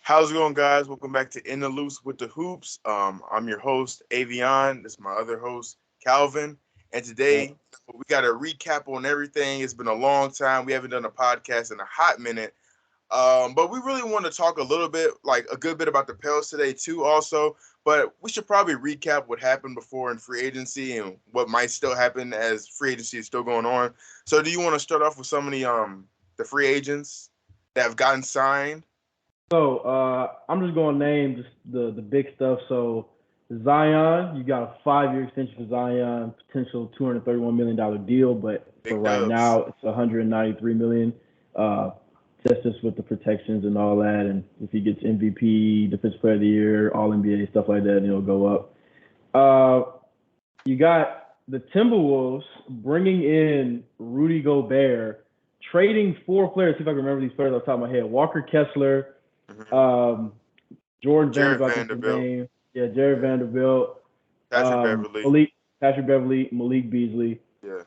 How's it going, guys? Welcome back to In the Loose with the Hoops. I'm your host, Avion. This is my other host, Calvin. And Yeah. today we got a recap on everything. It's been a long time. We haven't done a podcast in a hot minute. But we really want to talk a little bit, like a good bit about the Pels today too, also. But we should probably recap what happened before in free agency and what might still happen as free agency is still going on. So, do you want to start off with some of the free agents that have gotten signed? I'm just going to name just the big stuff. So Zion, you got a 5-year extension for Zion, potential $231 million deal, but for Big right dubs. now it's $193 million. Just with the protections and all that, and if he gets MVP, Defensive Player of the Year, All NBA, stuff like that, and it'll go up. You got the Timberwolves bringing in Rudy Gobert, trading 4 players. See if I can remember these players off the top of my head: Walker Kessler. Hmm. Um, Jordan Jared Vanderbilt, I think his Vanderbilt. name. Yeah, Jared Yeah. Vanderbilt. Patrick Beverly. Malik, Patrick Beverly, Malik Beasley. Yeah.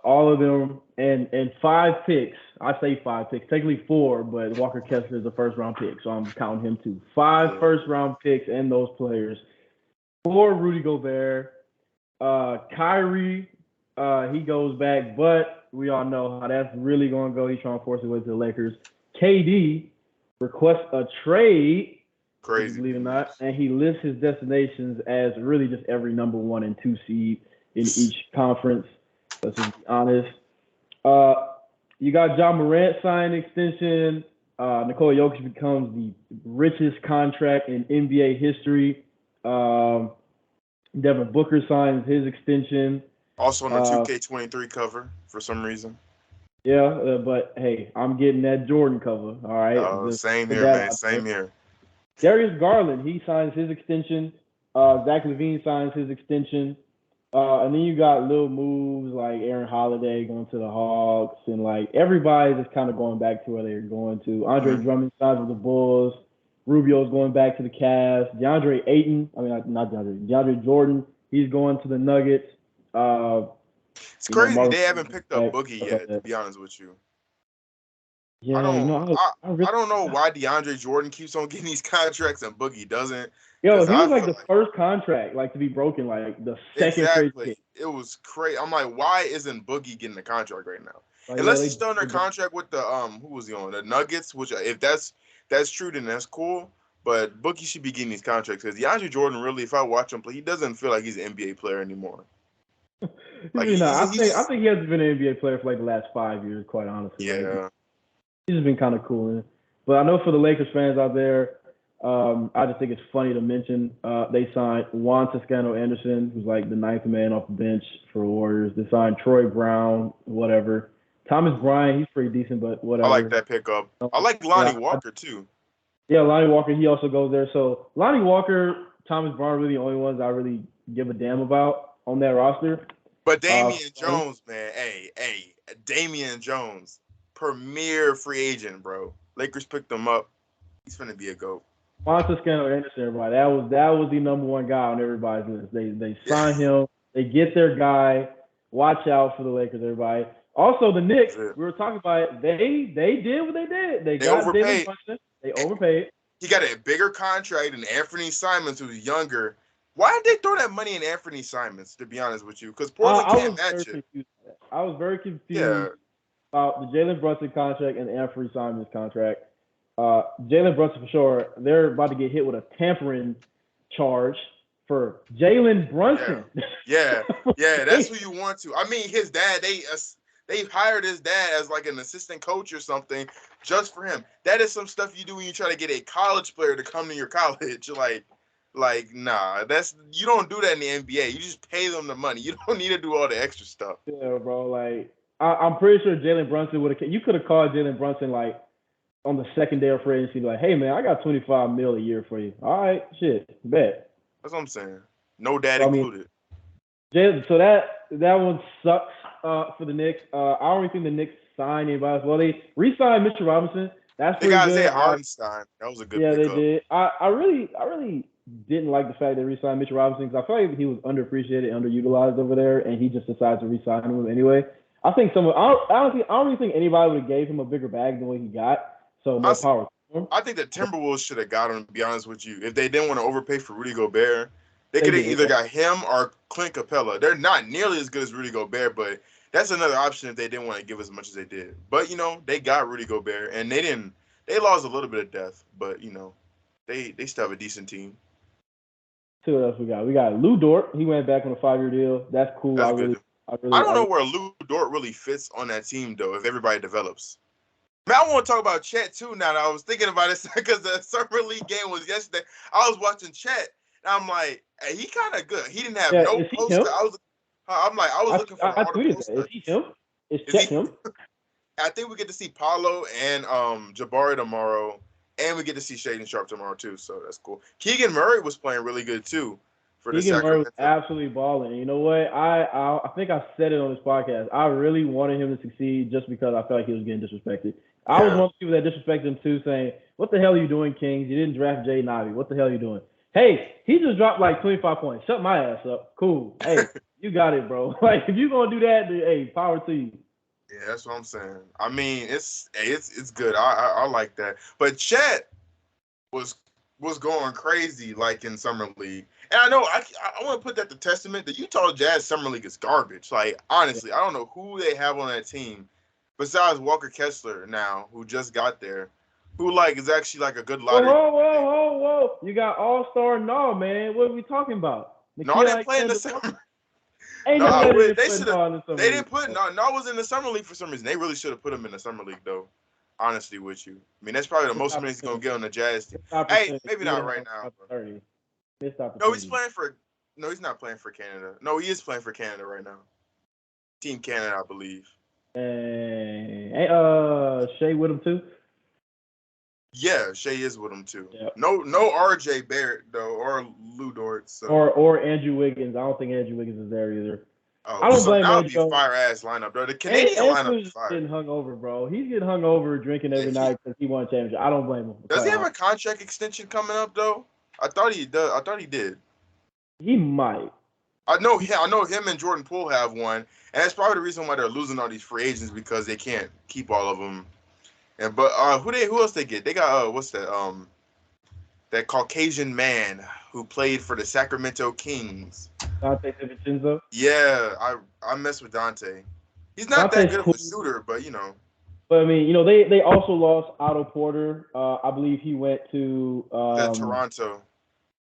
All of them, and 5 picks. I say 5 picks, technically 4, but Walker Kessler is a first round pick, so I'm counting him too. Five Yeah. first round picks and those players for Rudy Gobert. Kyrie, he goes back, but we all know how that's really going to go. He's trying to force his way to the Lakers. KD requests a trade, if you Crazy believe it or not, moves. and he lists his destinations as really just every number 1 and 2 seed in each conference. Let's just be honest. Uh, you got John Morant signing extension. Nikola Jokic becomes the richest contract in NBA history. Um, Devin Booker signs his extension. Also on the Uh, 2K23 cover for some reason. yeah, but hey, I'm getting that Jordan cover. All right, just Same put here, that man. out there. Same here. Darius Garland, he signs his extension. Zach LaVine signs his extension. And then you got little moves like Aaron Holiday going to the Hawks, and like everybody's just kind of going back to where they're going to. Andre Hmm. Drummond signs with the Bulls. Rubio's going back to the Cavs. DeAndre Ayton, I mean not DeAndre, DeAndre Jordan, he's going to the Nuggets. Uh, It's crazy Marvin they haven't Bagley picked up back, Boogie stuff like yet. To that. be honest with you, I Yeah, don't. I, I really, I don't know why DeAndre Jordan keeps on getting these contracts and Boogie doesn't. yo, Because he I was like feel the like first contract like to be broken, like the second crazy exactly hit. it was crazy. I'm like, why isn't Boogie getting a contract right now? Like yeah, Unless he's still under they contract with the who was he on the Nuggets? Which if that's true, then that's cool. But Boogie should be getting these contracts because DeAndre Jordan really, if I watch him play, he doesn't feel like he's an NBA player anymore. Like you know, he I just think he hasn't been an NBA player for like the last 5 years, quite honestly. Like yeah. he's just been kind of cool. But I know for the Lakers fans out there, I just think it's funny to mention they signed Juan Toscano Anderson, who's like the ninth man off the bench for Warriors. They signed Troy Brown, whatever. Thomas Bryant, he's pretty decent, but I like whatever. that pickup. I like Yeah, Lonnie Walker too. yeah, Lonnie Walker, he also goes there. So Lonnie Walker, Thomas Bryant, are really the only ones I really give a damn about on that roster. But Uh, Damian Jones, man, hey, Damian Jones, premier free agent, bro. Lakers picked him up. He's gonna be a goat. Juan Toscano Anderson, everybody. That was the number one guy on everybody's list. They Yeah, sign him. They get their guy. Watch out for the Lakers, everybody. Also, the Knicks. that's it. We were talking about it. They did what they did. They They got Jalen overpaid. Brunson. They overpaid. He got a bigger contract than Anthony Simons, who's younger. Why did they throw that money in Anthony Simons? To be honest with you, because Portland I can't was very match it. confused. I was very Yeah, confused about the Jalen Brunson contract and the Anthony Simons contract. Jalen Brunson for sure. They're about to get hit with a tampering charge for Jalen yeah, Brunson. yeah, yeah. That's who you want to. I mean, his dad. They hired his dad as like an assistant coach or something just for him. That is some stuff you do when you try to get a college player to come to your college. Nah. That's you don't do that in the NBA. You just pay them the money. You don't need to do all the extra stuff. Yeah, bro. Like I'm pretty sure Jalen Brunson would have. You could have called Jalen Brunson like on the second day of free agency, like, "Hey man, I got 25 mil a year for you. All right, shit, bet." That's what I'm saying. No dad So, I mean, included. So that one sucks for the Knicks. I don't really think the Knicks signed anybody else. Well, they re-signed Mitchell Robinson. That's They pretty got good. Isaiah Hartenstein. That was a good Yeah, they pickup. did. I really didn't like the fact they re-signed Mitchell Robinson because I feel like he was underappreciated, underutilized over there, and he just decided to re-sign him anyway. I think I don't really think anybody would have gave him a bigger bag than what he got. So I more see. power. I think the Timberwolves should have got him. To be honest with you, if they didn't want to overpay for Rudy Gobert, they could have either got him or Clint Capella. They're not nearly as good as Rudy Gobert, but that's another option if they didn't want to give as much as they did. But they got Rudy Gobert, and they didn't. They lost a little bit of depth, but they still have a decent team. See what else we got. We got Lou Dort. He went back on a 5-year deal. That's cool. That's good. I don't know where Lou Dort really fits on that team though. If everybody develops. Man, I want to talk about Chet too. Now that I was thinking about it because the summer league game was yesterday. I was watching Chet, and I'm like, hey, he kind of good. He didn't have no poster. I was looking for all the poster. Is he him? Is Chet him? I think we get to see Paulo and Jabari tomorrow, and we get to see Shaden Sharp tomorrow too. So that's cool. Keegan Murray was playing really good too. Keegan Murray was absolutely balling. You know what? I think I said it on this podcast. I really wanted him to succeed just because I felt like he was getting disrespected. I was one of the people that disrespected him too, saying, "What the hell are you doing, Kings? You didn't draft Jay Ivey. What the hell are you doing?" Hey, he just dropped like 25 points. Shut my ass up. Cool. Hey, you got it, bro. Like if you're gonna do that, then, hey, power to you. Yeah, that's what I'm saying. I mean, it's good. I like that. But Chet was going crazy like in summer league, and I know I want to put that to testament. The Utah Jazz summer league is garbage. Like honestly, I don't know who they have on that team besides Walker Kessler now, who just got there, who like is actually like a good lottery. Whoa! You got All-Star? No, man. What are we talking about? No, they play in the summer. They didn't put no was in the summer league for some reason. They really should have put him in the summer league though. Honestly, with you, I mean that's probably the most minutes he's gonna get on the Jazz team. Hey, maybe not right now. No, he's playing for. No, he's not playing for Canada. No, he is playing for Canada right now. Team Canada, I believe. Hey, Shea with him too. Yeah, Shea is with him too. Yep. No RJ Barrett though, or Lou Dort. So. Or Andrew Wiggins. I don't think Andrew Wiggins is there either. Oh, I don't blame him. That would be fire ass lineup, bro. The Canadian lineup is fire. Getting hung over, bro. He's getting hung over, drinking every night because he won a championship. I don't blame him. Does he have a contract extension coming up though? I thought he does. I thought he did. He might. I know him and Jordan Poole have one, and that's probably the reason why they're losing all these free agents because they can't keep all of them. And who else they get? They got what's that that Caucasian man who played for the Sacramento Kings. Dante DiVincenzo? Yeah, I mess with Dante. He's not that good of a shooter, but But I mean, they also lost Otto Porter. I believe he went to Toronto.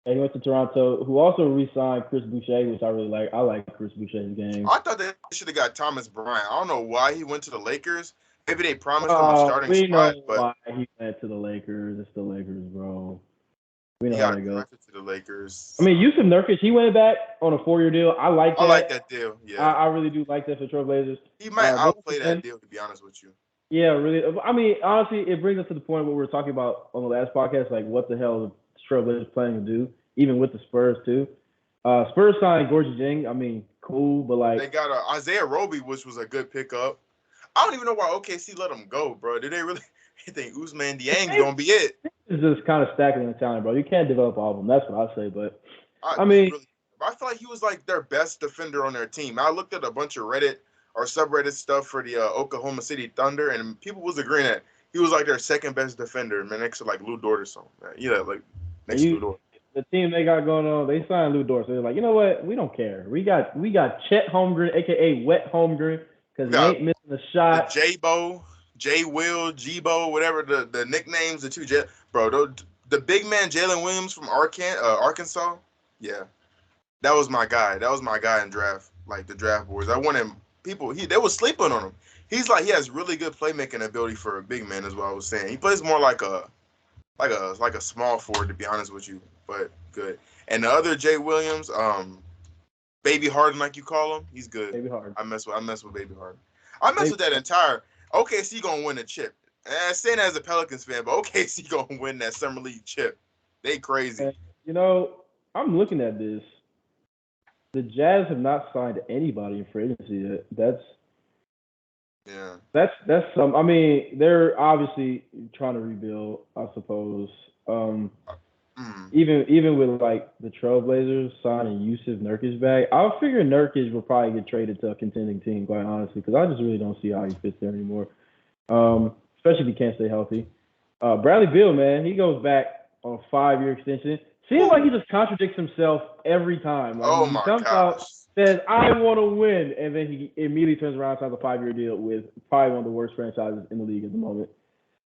Yeah, he went to Toronto, who also re-signed Chris Boucher, which I really like. I like Chris Boucher's game. I thought they should have got Thomas Bryant. I don't know why he went to the Lakers. Maybe they promised him a starting spot. But why he went to the Lakers. It's the Lakers, bro. We know how to go. To the Lakers. I mean, Yusuf Nurkic, he went back on a 4-year deal. I like that. I like that deal. Yeah, I really do like that for Trailblazers. He might outplay that deal, to be honest with you. Yeah, really. I mean, honestly, it brings us to the point what we were talking about on the last podcast, like what the hell the Trailblazers planning to do, even with the Spurs too. Spurs signed Gorgie Jang. I mean, cool, but like they got Isaiah Roby, which was a good pickup. I don't even know why OKC let him go, bro. Did they really think Ousmane Dieng gonna be it? It's just kind of stacking the talent, bro. You can't develop all of them. That's what I say. But I feel like he was like their best defender on their team. I looked at a bunch of Reddit or subreddit stuff for the Oklahoma City Thunder, and people was agreeing that he was like their second best defender, man, next to like Lou Dort or something. Yeah, like next to Lou Dort. The team they got going on, they signed Lou Dort, so they're like, you know what? We don't care. We got Chet Holmgren, aka Wet Holmgren, because he ain't missing a shot. J-Bo, J-Will, G-Bo, whatever the nicknames, the two the big man Jalen Williams from Arkansas. Yeah, that was my guy. That was my guy in draft, like the draft boards. I wanted people. They was sleeping on him. He has really good playmaking ability for a big man, is what I was saying. He plays more like a small forward, to be honest with you, but good. And the other Jay Williams, Baby Harden, like you call him, he's good. Baby Harden. I mess with Baby Harden. I mess with that entire OKC gonna win a chip. And saying that as a Pelicans fan, but OKC gonna win that summer league chip. They crazy. And, I'm looking at this. The Jazz have not signed anybody in free agency yet. That's some. I mean, they're obviously trying to rebuild, I suppose. Even with like the Trailblazers signing Yusuf Nurkic back, I figure Nurkic will probably get traded to a contending team, quite honestly, because I just really don't see how he fits there anymore. Especially if he can't stay healthy. Bradley Beal, man, he goes back on a 5-year extension. Seems like he just contradicts himself every time. Like Oh he my comes out, gosh. says, I want to win, and then he immediately turns around and signs a 5-year deal with probably one of the worst franchises in the league at the moment.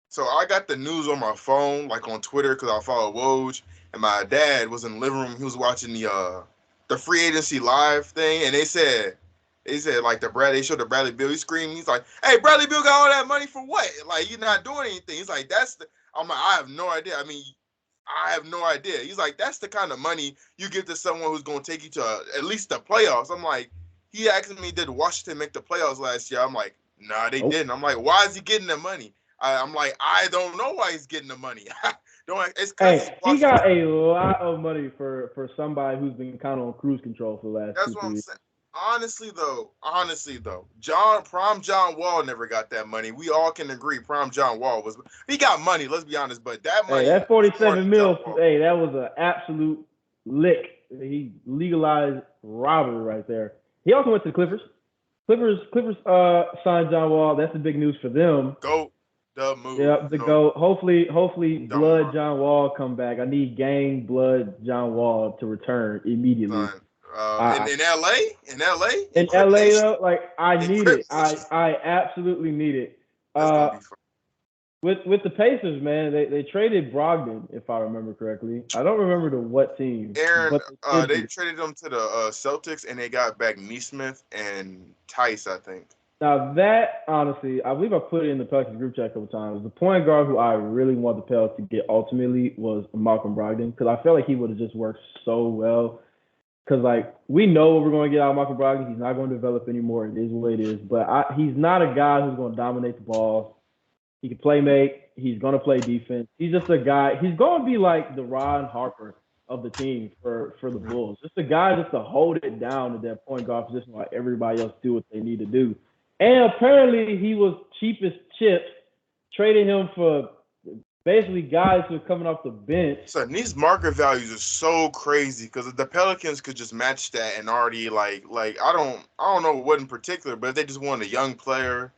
So I got the news on my phone, like on Twitter, because I follow Woj, and my dad was in the living room. He was watching the free agency live thing, and they said like they showed the Bradley Beal. He screamed. He's like, "Hey, Bradley Beal got all that money for what? Like you're not doing anything." He's like, I'm like, I have no idea. I mean, I have no idea. He's like, that's the kind of money you give to someone who's going to take you to at least the playoffs. I'm like, he asked me, did Washington make the playoffs last year? I'm like, nah, they didn't. I'm like, why is he getting the money? I'm like, I don't know why he's getting the money. It's because Hey, he got a lot of money for somebody who's been kind of on cruise control for the last That's 2 what 3 I'm years. saying. Honestly though, Prime John Wall never got that money. We all can agree Prime John Wall he got money, let's be honest, but that Hey, money that was more 47 than John mil, Wall. hey, that was an absolute lick. He legalized robbery right there. He also went to the Clippers. Clippers signed John Wall. That's the big news for them. Go the move. Yeah, the go. Hopefully, John Blood Wall. John Wall come back. I need gang Blood John Wall to return immediately. Son. In LA? In Crip LA Nation? though, like I In need Crip it. Nation? I absolutely need it. That's gonna be fun. With the Pacers, man, they traded Brogdon, if I remember correctly. I don't remember to what team, Aaron, but they traded him to the Celtics, and they got back Neesmith and Tice, I think. Now that honestly, I believe I put it in the Pelicans group chat a couple times. The point guard who I really want the Pelicans to get ultimately was Malcolm Brogdon because I felt like he would have just worked so well. Because like we know what we're going to get out of Malcolm Brogdon. He's not going to develop anymore. It is what it is. But he's not a guy who's going to dominate the ball. He can play make. He's going to play defense. He's just a guy. He's going to be like the Ron Harper of the team for the Bulls. Just a guy just to hold it down at that point guard position while everybody else do what they need to do. And apparently he was cheap as chips, trading him for basically guys who are coming off the bench. So these market values are so crazy because the Pelicans could just match that and already like I don't know what in particular, but if they just want a young player,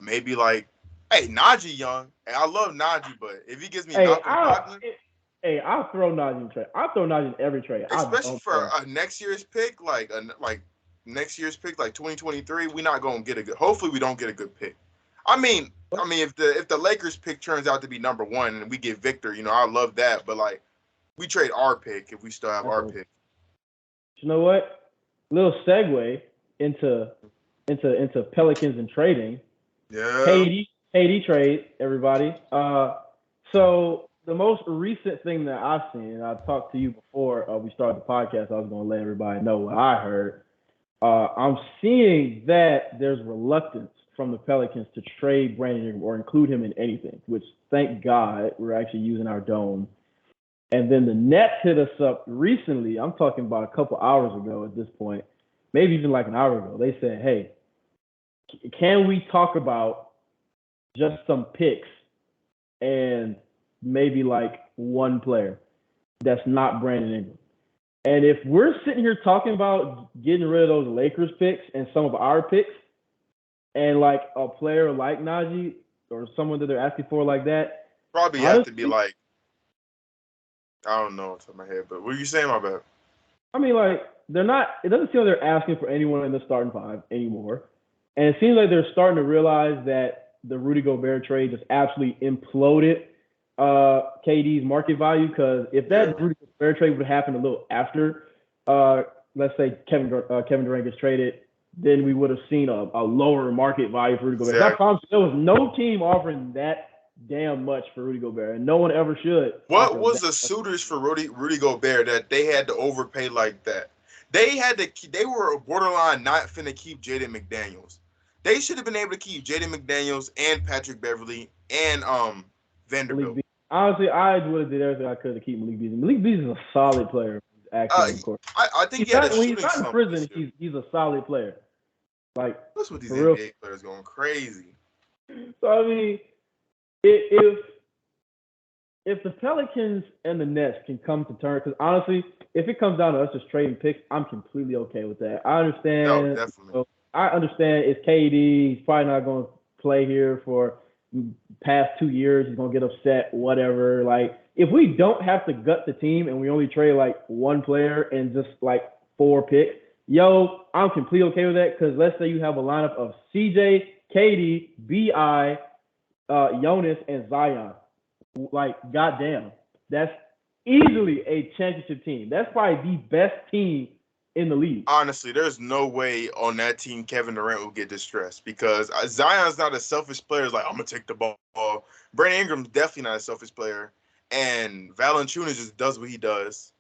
maybe like hey Najee Young, and I love Najee, but if he gives me Malcolm Brogdon, I'll throw Najee in trade. I'll throw Najee in every trade. especially for a next year's pick, like next year's pick, like 2023, we're not gonna get a good. Hopefully, we don't get a good pick. I mean, if the Lakers pick turns out to be number one and we get Victor, I love that. But like, we trade our pick if we still have our pick. You know what? Little segue into Pelicans and trading. Yeah. KD trade, everybody. So the most recent thing that I've seen, and I talked to you before we started the podcast, I was going to let everybody know what I heard. I'm seeing that there's reluctance from the Pelicans to trade Brandon Ingram or include him in anything, which thank God we're actually using our dome. And then the Nets hit us up recently. I'm talking about a couple hours ago at this point, maybe even like an hour ago. They said, hey, can we talk about just some picks and maybe like one player that's not Brandon Ingram? And if we're sitting here talking about getting rid of those Lakers picks and some of our picks, and like a player like Najee or someone that they're asking for like that, probably honestly, have to be like, I don't know off the top of my head, but what are you saying, my bad? I mean, like they're not. It doesn't seem like they're asking for anyone in the starting five anymore, and it seems like they're starting to realize that the Rudy Gobert trade just absolutely imploded KD's market value. Because if that Rudy Gobert trade would have happened a little after, let's say Kevin Durant gets traded, then we would have seen a lower market value for Rudy Gobert. Exactly. I promise you, there was no team offering that damn much for Rudy Gobert, and no one ever should. What was the suitors for Rudy Gobert that they had to overpay like that? They were borderline not finna keep Jaden McDaniels. They should have been able to keep Jaden McDaniels and Patrick Beverly and Vanderbilt. Honestly, I would have did everything I could to keep Malik Beasley. Malik Beasley is a solid player. Actually, of course. I think when he's not in prison, he's a solid player. Like that's what these NBA players going crazy. So I mean, if the Pelicans and the Nets can come to terms, because honestly, if it comes down to us just trading picks, I'm completely okay with that. I understand. No, definitely. I understand it's KD. He's probably not going to play here for past 2 years. He's gonna get upset, whatever. Like, if we don't have to gut the team and we only trade like one player and just like 4 picks, I'm completely okay with that. Because let's say you have a lineup of CJ, KD, Bi, Jonas, and Zion. Like, goddamn, that's easily a championship team. That's probably the best team in the league. Honestly, there's no way on that team Kevin Durant will get distressed because Zion's not a selfish player. It's like, I'm gonna take the ball. Brandon Ingram's definitely not a selfish player, and Valanciunas just does what he does.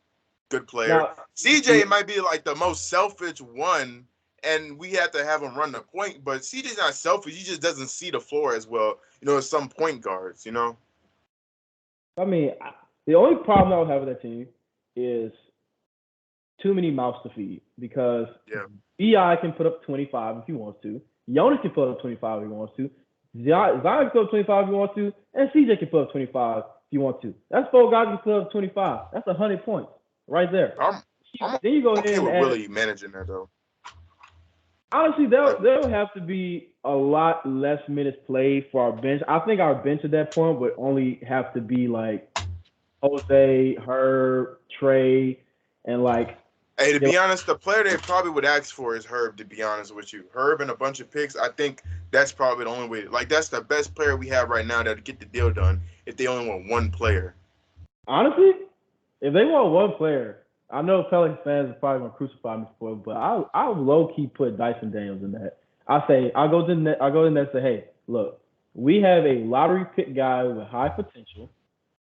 Good player. Now, CJ might be like the most selfish one, and we have to have him run the point. But CJ's not selfish. He just doesn't see the floor as well. As some point guards. I mean, the only problem I would have with that team is too many mouths to feed because Bi can put up 25 if he wants to. Jonas can put up 25 if he wants to. Zion can put up 25 if he wants to. And CJ can put up 25 if he wants to. That's 4 guys who put up 25. That's 100 points right there. Then you go ahead and really managing that, though. Honestly, there'll have to be a lot less minutes played for our bench. I think our bench at that point would only have to be like Jose, Herb, Trey, and like. Hey, to be honest, the player they probably would ask for is Herb, to be honest with you. Herb and a bunch of picks, I think that's probably the only way. Like, that's the best player we have right now that would get the deal done if they only want one player. Honestly, if they want one player, I know Pelicans fans are probably going to crucify me for it, but I'll low-key put Dyson Daniels in that. I'll go to the net and say, hey, look, we have a lottery pick guy with high potential,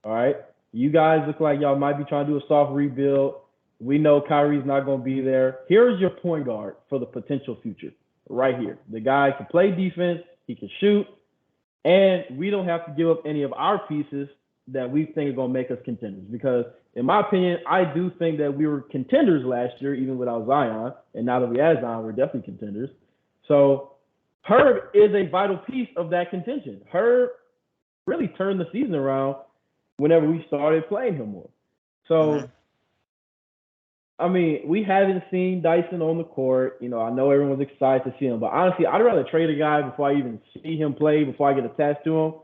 all right? You guys look like y'all might be trying to do a soft rebuild. We know Kyrie's not going to be there. Here's your point guard for the potential future right here. The guy can play defense, he can shoot, and we don't have to give up any of our pieces that we think are going to make us contenders. Because, in my opinion, I do think that we were contenders last year, even without Zion. And now that we have Zion, we're definitely contenders. So Herb is a vital piece of that contention. Herb really turned the season around whenever we started playing him more. So, I mean, we haven't seen Dyson on the court. I know everyone's excited to see him. But honestly, I'd rather trade a guy before I even see him play, before I get attached to him,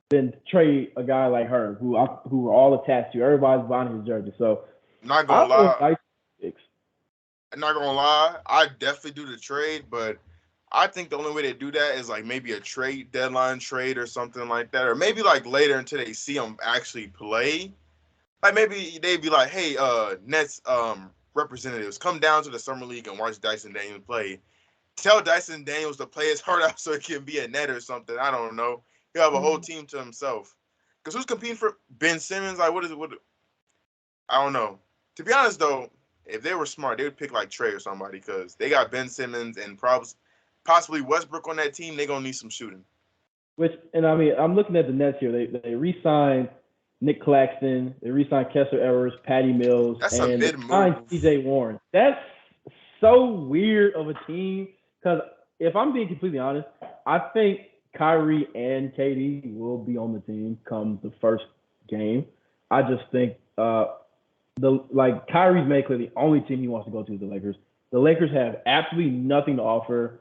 than trade a guy like Herb, who we're all attached to. Everybody's buying his jersey. So, not gonna lie. I'm not gonna lie. I definitely do the trade, but I think the only way to do that is like maybe a trade deadline trade or something like that, or maybe like later until they see him actually play. Like maybe they'd be like, "Hey, Nets representatives, come down to the summer league and watch Dyson Daniels play. Tell Dyson Daniels to play his heart out so he can be a net or something. I don't know. He'll have a whole team to himself. Because who's competing for Ben Simmons? Like, what is it? I don't know. To be honest, though, if they were smart, they would pick like Trey or somebody because they got Ben Simmons and possibly Westbrook on that team. They're going to need some shooting. I'm looking at the Nets here. They re-signed Nick Claxton. They re-signed Kessler Evers, Patty Mills, and they signed TJ Warren. That's so weird of a team because if I'm being completely honest, I think Kyrie and KD will be on the team come the first game. I just think Kyrie's made clear the only team he wants to go to is the Lakers. The Lakers have absolutely nothing to offer.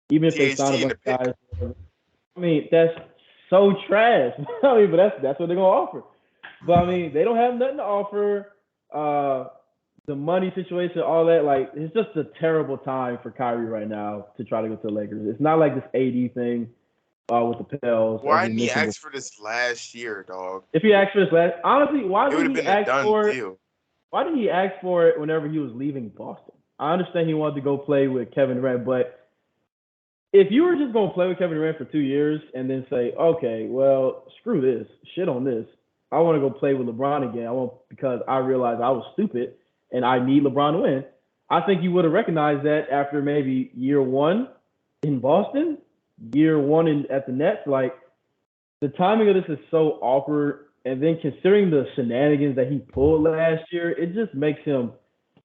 Even if they sign a bunch of guys, I mean, that's so trash. But that's what they're gonna offer. But I mean, they don't have nothing to offer. The money situation, all that, like, it's just a terrible time for Kyrie right now to try to go to the Lakers. It's not like this AD thing with the Pels. Why didn't he ask for this last year, dog? If he asked for this last, honestly, why didn't he ask for it? Why didn't he ask for it whenever he was leaving Boston? I understand he wanted to go play with Kevin Durant, but if you were just going to play with Kevin Durant for 2 years and then say, okay, well, screw this, shit on this, I want to go play with LeBron again. Because I realized I was stupid and I need LeBron to win. I think you would have recognized that after maybe year one in Boston, year one at the Nets. Like, the timing of this is so awkward. And then considering the shenanigans that he pulled last year, it just makes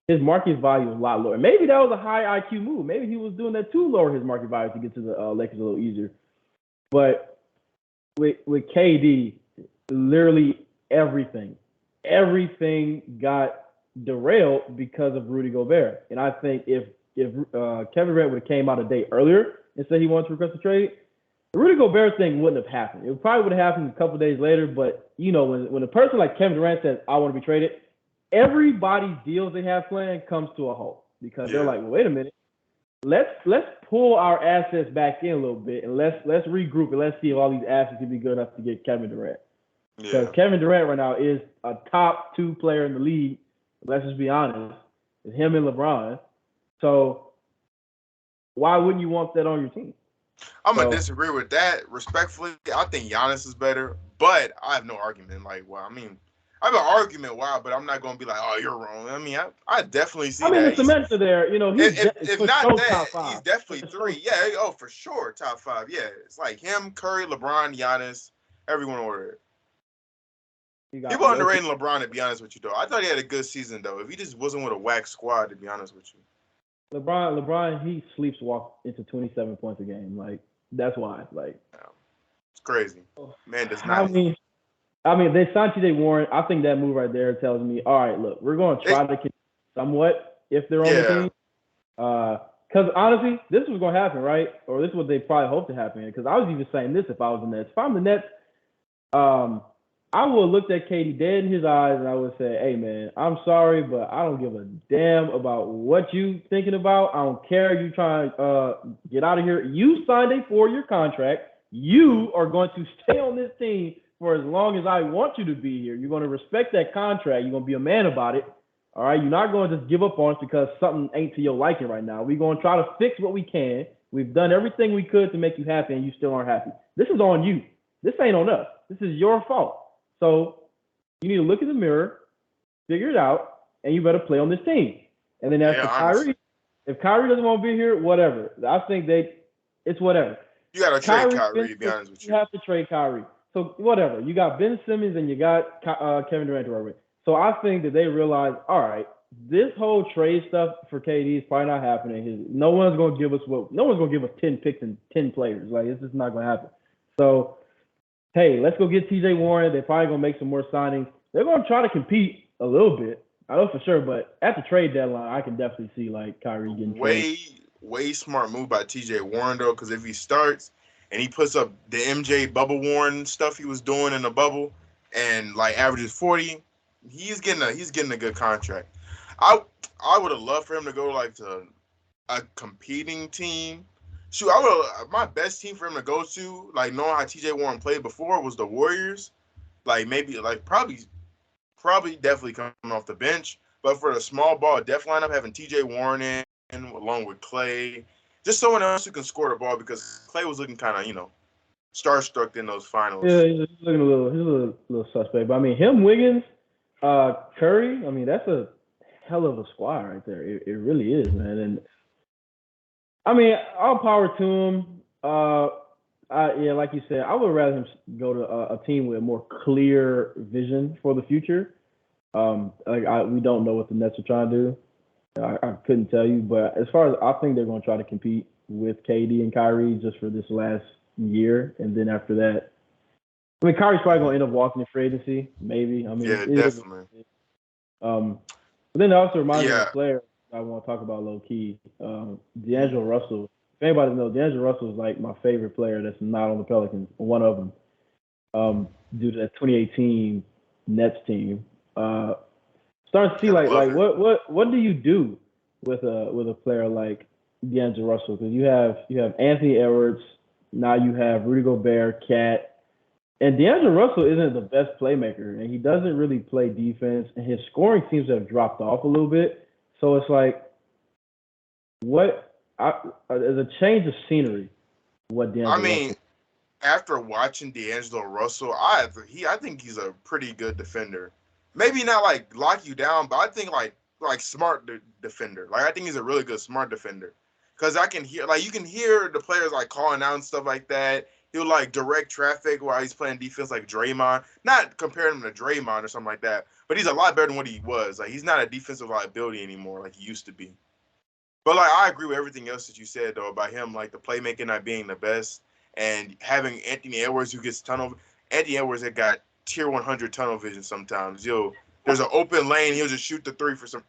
his market value a lot lower. Maybe that was a high IQ move. Maybe he was doing that to lower his market value to get to the Lakers a little easier. But with KD, literally everything got derailed because of Rudy Gobert. And I think if Kevin Durant would have came out a day earlier and said he wanted to request a trade, The Rudy Gobert thing wouldn't have happened. It probably would have happened a couple of days later, but when a person like Kevin Durant says, I want to be traded, everybody's deals they have planned comes to a halt because they're like, well, wait a minute. Let's pull our assets back in a little bit and let's regroup and let's see if all these assets can be good enough to get Kevin Durant. Because Kevin Durant right now is a top 2 player in the league. Let's just be honest. It's him and LeBron. So why wouldn't you want that on your team? I'm gonna disagree with that respectfully. I think Giannis is better, but I have no argument. Like, well, I mean, I have an argument why, but I'm not gonna be like, oh, you're wrong. I mean, I definitely see that. The cements are there. He's if not that, top 5. he's definitely 3. Yeah, oh, for sure, top 5. Yeah, it's like him, Curry, LeBron, Giannis, everyone ordered. People underrating LeBron, to be honest with you, though. I thought he had a good season, though. If he just wasn't with a whack squad, to be honest with you. LeBron, he sleepwalks into 27 points a game. Like, that's why. Like, it's crazy. Man does not. I mean, they signed TJ Warren. I think that move right there tells me, all right, look, we're going to try to compete somewhat if they're on the team. Because honestly, this was going to happen, right? Or this is what they probably hope to happen. Because I was even saying this if I was the Nets. If I'm the Nets, I would have looked at KD dead in his eyes and I would say, hey, man, I'm sorry, but I don't give a damn about what you thinking about. I don't care. You trying to get out of here. You signed a 4-year contract. You are going to stay on this team for as long as I want you to be here. You're going to respect that contract. You're going to be a man about it. All right? You're not going to just give up on us because something ain't to your liking right now. We're going to try to fix what we can. We've done everything we could to make you happy, and you still aren't happy. This is on you. This ain't on us. This is your fault. So you need to look in the mirror, figure it out, and you better play on this team. And then as for Kyrie, if Kyrie doesn't want to be here, whatever. I think it's whatever. You got to trade Kyrie, to be honest with you. You have to trade Kyrie. So whatever. You got Ben Simmons and you got Kevin Durant to work with. So I think that they realize, all right, this whole trade stuff for KD is probably not happening. No one's going to give us 10 picks and 10 players. Like, it's just not going to happen. So, hey, let's go get TJ Warren. They're probably going to make some more signings. They're going to try to compete a little bit. I know for sure, but at the trade deadline, I can definitely see, like, Kyrie getting traded. Way smart move by TJ Warren, though, because if he starts and he puts up the MJ bubble Warren stuff he was doing in the bubble and, like, averages 40, he's getting a good contract. I would have loved for him to go, like, to a competing team. Shoot, my best team for him to go to, like, knowing how TJ Warren played before, was the Warriors. Like, maybe, like, probably definitely coming off the bench. But for the small ball def lineup, having TJ Warren in along with Clay, just someone else who can score the ball, because Clay was looking kind of, starstruck in those finals. Yeah, he's looking a little suspect. But I mean, him, Wiggins, Curry, I mean, that's a hell of a squad right there. It really is, man. And I mean, all power to him. Like you said, I would rather him go to a team with a more clear vision for the future. We don't know what the Nets are trying to do. I couldn't tell you, but as far as I think they're going to try to compete with KD and Kyrie just for this last year, and then after that, I mean, Kyrie's probably going to end up walking in free agency, maybe. I mean, yeah, definitely. But then it also reminds me of a player I want to talk about low key, D'Angelo Russell. If anybody knows, D'Angelo Russell is like my favorite player that's not on the Pelicans, one of them, due to that 2018 Nets team. Starting to see what do you do with a player like D'Angelo Russell? Because you have Anthony Edwards, now you have Rudy Gobert, Cat, and D'Angelo Russell isn't the best playmaker, and he doesn't really play defense, and his scoring seems to have dropped off a little bit. So it's like, as a change of scenery, what D'Angelo Russell. After watching D'Angelo Russell, I think he's a pretty good defender. Maybe not like lock you down, but I think like smart defender. Like, I think he's a really good smart defender, because I can hear, like, you can hear the players like calling out and stuff like that. He'll like direct traffic while he's playing defense, like Draymond. Not comparing him to Draymond or something like that, but he's a lot better than what he was. Like, he's not a defensive liability anymore like he used to be. But like, I agree with everything else that you said though about him, like the playmaking not being the best, and having Anthony Edwards who gets tunnel. Anthony Edwards had got tier 100 tunnel vision sometimes. There's an open lane, he'll just shoot the three for some.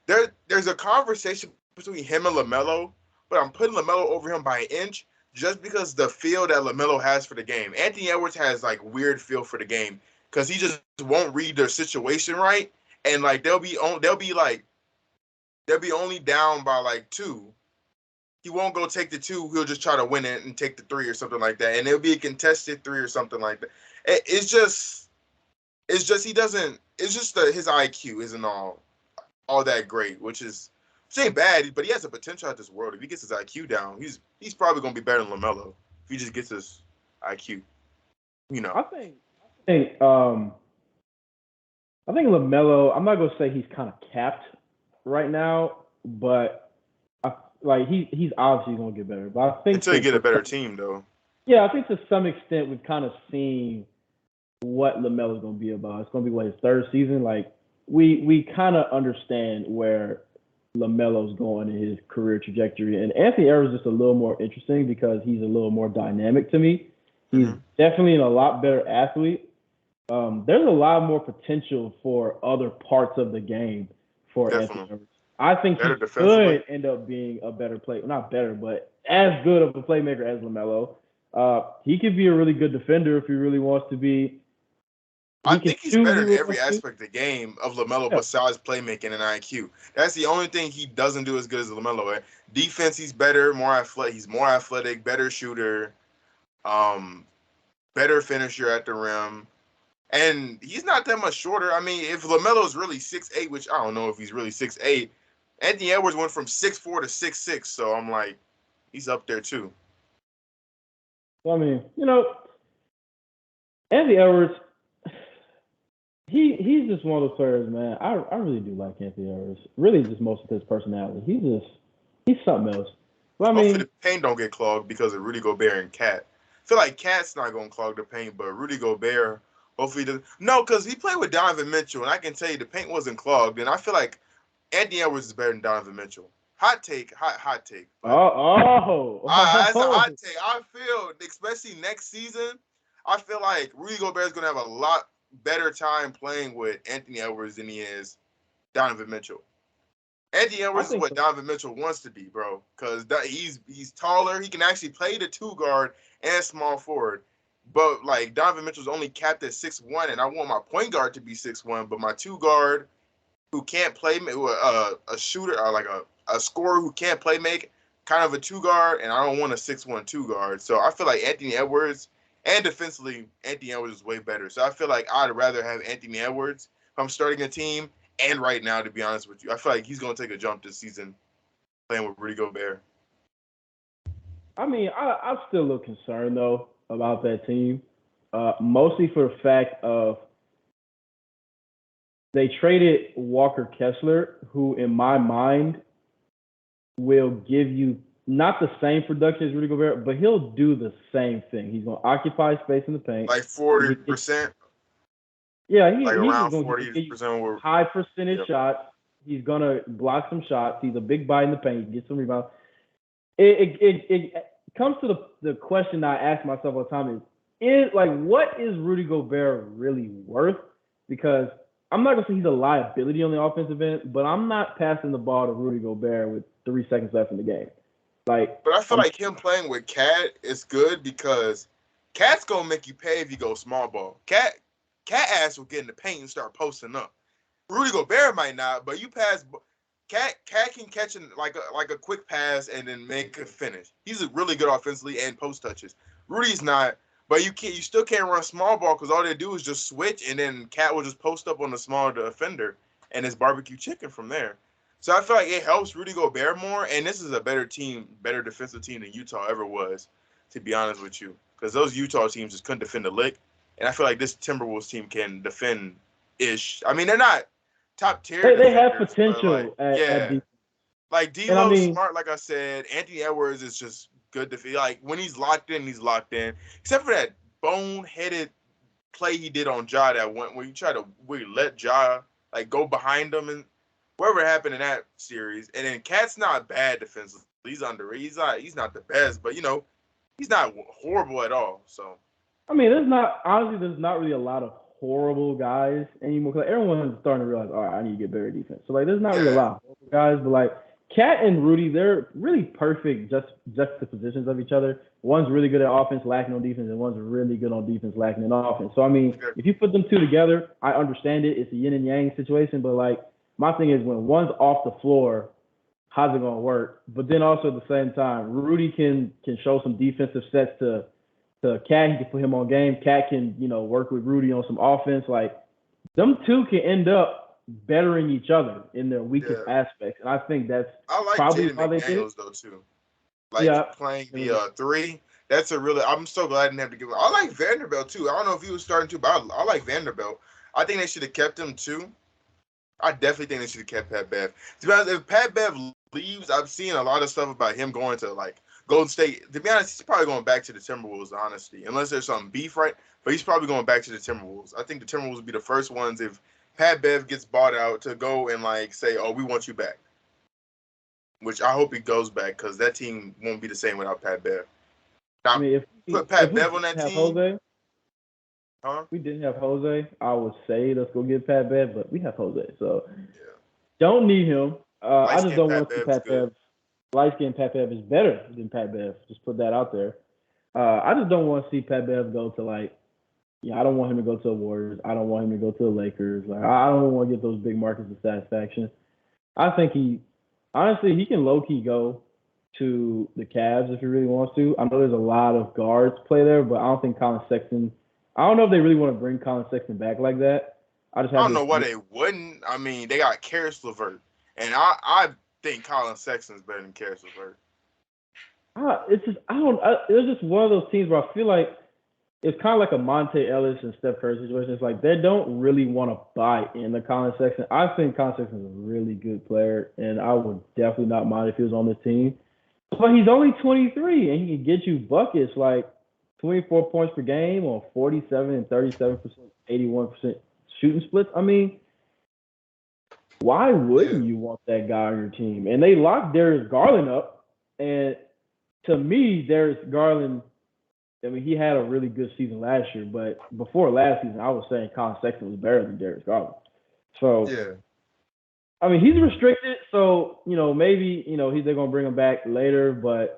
There's a conversation between him and LaMelo, but I'm putting LaMelo over him by an inch, just because the feel that LaMelo has for the game. Anthony Edwards has like weird feel for the game because he just won't read their situation right, and like they'll be only down by like 2. He won't go take the 2. He'll just try to win it and take the 3 or something like that, and it'll be a contested 3 or something like that. It's just he doesn't. It's just his IQ isn't all that great, which ain't bad, but he has the potential at this world. If he gets his IQ down, he's probably gonna be better than LaMelo if he just gets his IQ. You know. think I think LaMelo. I'm not gonna say he's kind of capped right now, but he's obviously gonna get better. But I think until you get a better team, though. Yeah, I think to some extent we've kind of seen what LaMelo's gonna be about. It's gonna be his 3rd season. Like we kind of understand where LaMelo's going in his career trajectory, and Anthony Edwards is just a little more interesting because he's a little more dynamic to me. He's definitely a lot better athlete. There's a lot more potential for other parts of the game for Anthony Edwards. I think he could end up being a better player, not better, but as good of a playmaker as LaMelo. He could be a really good defender if he really wants to be. I think he's better in every aspect of the game of LaMelo besides playmaking and IQ. That's the only thing he doesn't do as good as LaMelo. Defense, he's better, more athletic. He's more athletic, better shooter, better finisher at the rim. And he's not that much shorter. I mean, if LaMelo's really 6'8", which I don't know if he's really 6'8", Anthony Edwards went from 6'4" to 6'6", so I'm like, he's up there too. I mean, Anthony Edwards, he's just one of those players, man. I really do like Anthony Edwards. Really, just most of his personality. He's something else. Well, I mean, hopefully the paint don't get clogged because of Rudy Gobert and Cat. I feel like Cat's not gonna clog the paint, but Rudy Gobert hopefully doesn't. No, because he played with Donovan Mitchell, and I can tell you the paint wasn't clogged. And I feel like Anthony Edwards is better than Donovan Mitchell. Hot take. That's a hot take. I feel, especially next season, I feel like Rudy Gobert is gonna have a lot better time playing with Anthony Edwards than he is Donovan Mitchell. Anthony Edwards is what Donovan Mitchell wants to be, bro. Because he's taller. He can actually play the 2 guard and small forward. But like Donovan Mitchell's only capped at 6'1", and I want my point guard to be 6'1", but my 2 guard who can't play, a shooter or like a scorer who can't play make, kind of a 2 guard, and I don't want a 6'1" 2 guard. So I feel like Anthony Edwards, and defensively, Anthony Edwards is way better. So I feel like I'd rather have Anthony Edwards if I'm starting a team. And right now, to be honest with you, I feel like he's going to take a jump this season playing with Rudy Gobert. I mean, I'm still a little concerned, though, about that team. Mostly for the fact of they traded Walker Kessler, who, in my mind, will give you not the same production as Rudy Gobert, but he'll do the same thing. He's going to occupy space in the paint. Like 40%? Yeah, he's around going 40% high percentage shots. He's going to block some shots. He's a big body in the paint. Get some rebounds. It comes to the question I ask myself all the time is like, what is Rudy Gobert really worth? Because I'm not going to say he's a liability on the offensive end, but I'm not passing the ball to Rudy Gobert with 3 seconds left in the game. But I feel like him playing with Cat is good because Cat's going to make you pay if you go small ball. Cat ass will get in the paint and start posting up. Rudy Gobert might not, but you pass. Cat can catch like a quick pass and then make a finish. He's really good offensively and post touches. Rudy's not, but you still can't run small ball because all they do is just switch and then Cat will just post up on the smaller defender and it's barbecue chicken from there. So I feel like it helps Rudy Gobert more, and this is a better team, better defensive team than Utah ever was, to be honest with you, because those Utah teams just couldn't defend a lick. And I feel like this Timberwolves team can defend-ish. I mean, they're not top tier. They have potential at defense. Like, D'Lo's smart, like I said. Anthony Edwards is just good to feel. Like, when he's locked in, he's locked in. Except for that boneheaded play he did on Ja that went where you let Ja, like, go behind him and whatever happened in that series. And then Cat's not bad defensively. He's underrated. He's not the best, but, he's not horrible at all, so. I mean, there's not really a lot of horrible guys anymore. Because everyone is starting to realize, all right, I need to get better defense. So, like, there's not really a lot of horrible guys. But, like, Cat and Rudy, they're really perfect juxtapositions of each other. One's really good at offense, lacking on defense, and one's really good on defense, lacking in offense. So, I mean, if you put them two together, I understand it. It's a yin and yang situation. But, like, my thing is when one's off the floor, how's it going to work? But then also at the same time, Rudy can show some defensive sets to Cat. He can put him on game. Cat can, work with Rudy on some offense. Like, them two can end up bettering each other in their weakest aspects. And I think that's probably Jaden why they did it. McDaniels, though, too. Like, playing the three, that's I'm so glad I didn't have to give him. I like Vanderbilt, too. I don't know if he was starting to, but I like Vanderbilt. I think they should have kept him, too. I definitely think they should have kept Pat Bev. To be honest, if Pat Bev leaves, I've seen a lot of stuff about him going to, like, Golden State. To be honest, he's probably going back to the Timberwolves, honestly, unless there's some beef, right? But he's probably going back to the Timberwolves. I think the Timberwolves would be the first ones if Pat Bev gets bought out to go and, like, say, oh, we want you back. Which I hope he goes back because that team won't be the same without Pat Bev. Now, I mean, if put Pat Bev on that team. Jose, we didn't have Jose, I would say let's go get Pat Bev, but we have Jose, so don't need him. I just don't want to see Pat Bev. Light-skinned Pat Bev is better than Pat Bev. Just put that out there. I just don't want to see Pat Bev go to, like, I don't want him to go to the Warriors. I don't want him to go to the Lakers. Like, I don't want to get those big markets of satisfaction. I think he can low-key go to the Cavs if he really wants to. I know there's a lot of guards play there, but I don't think Colin Sexton – I don't know if they really want to bring Colin Sexton back like that. I don't know why they wouldn't. I mean, they got Karis LeVert, and I think Colin Sexton's better than Karis LeVert. It's just one of those teams where I feel like it's kind of like a Monte Ellis and Steph Curry situation. It's like they don't really want to buy into Colin Sexton. I think Colin Sexton is a really good player, and I would definitely not mind if he was on this team. But he's only 23, and he can get you buckets like 24 points per game on 47 and 37%, 81% shooting splits. I mean, why wouldn't you want that guy on your team? And they locked Darius Garland up, and to me, Darius Garland, I mean, he had a really good season last year, but before last season, I was saying Colin Sexton was better than Darius Garland. So, I mean, he's restricted, so, maybe, they're going to bring him back later, but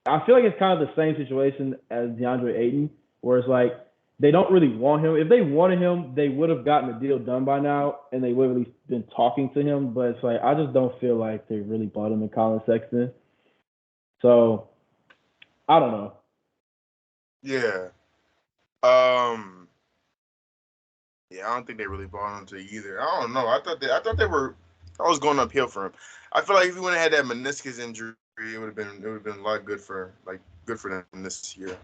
I feel like it's kind of the same situation as DeAndre Ayton, where it's like they don't really want him. If they wanted him, they would have gotten the deal done by now, and they would have at least been talking to him, but it's like I just don't feel like they really bought him in Colin Sexton. So, I don't know. Yeah. Yeah, I don't think they really bought him to either. I don't know. I thought they were. I was going uphill for him. I feel like if he wouldn't have had that meniscus injury, it would have been a lot good for them this year.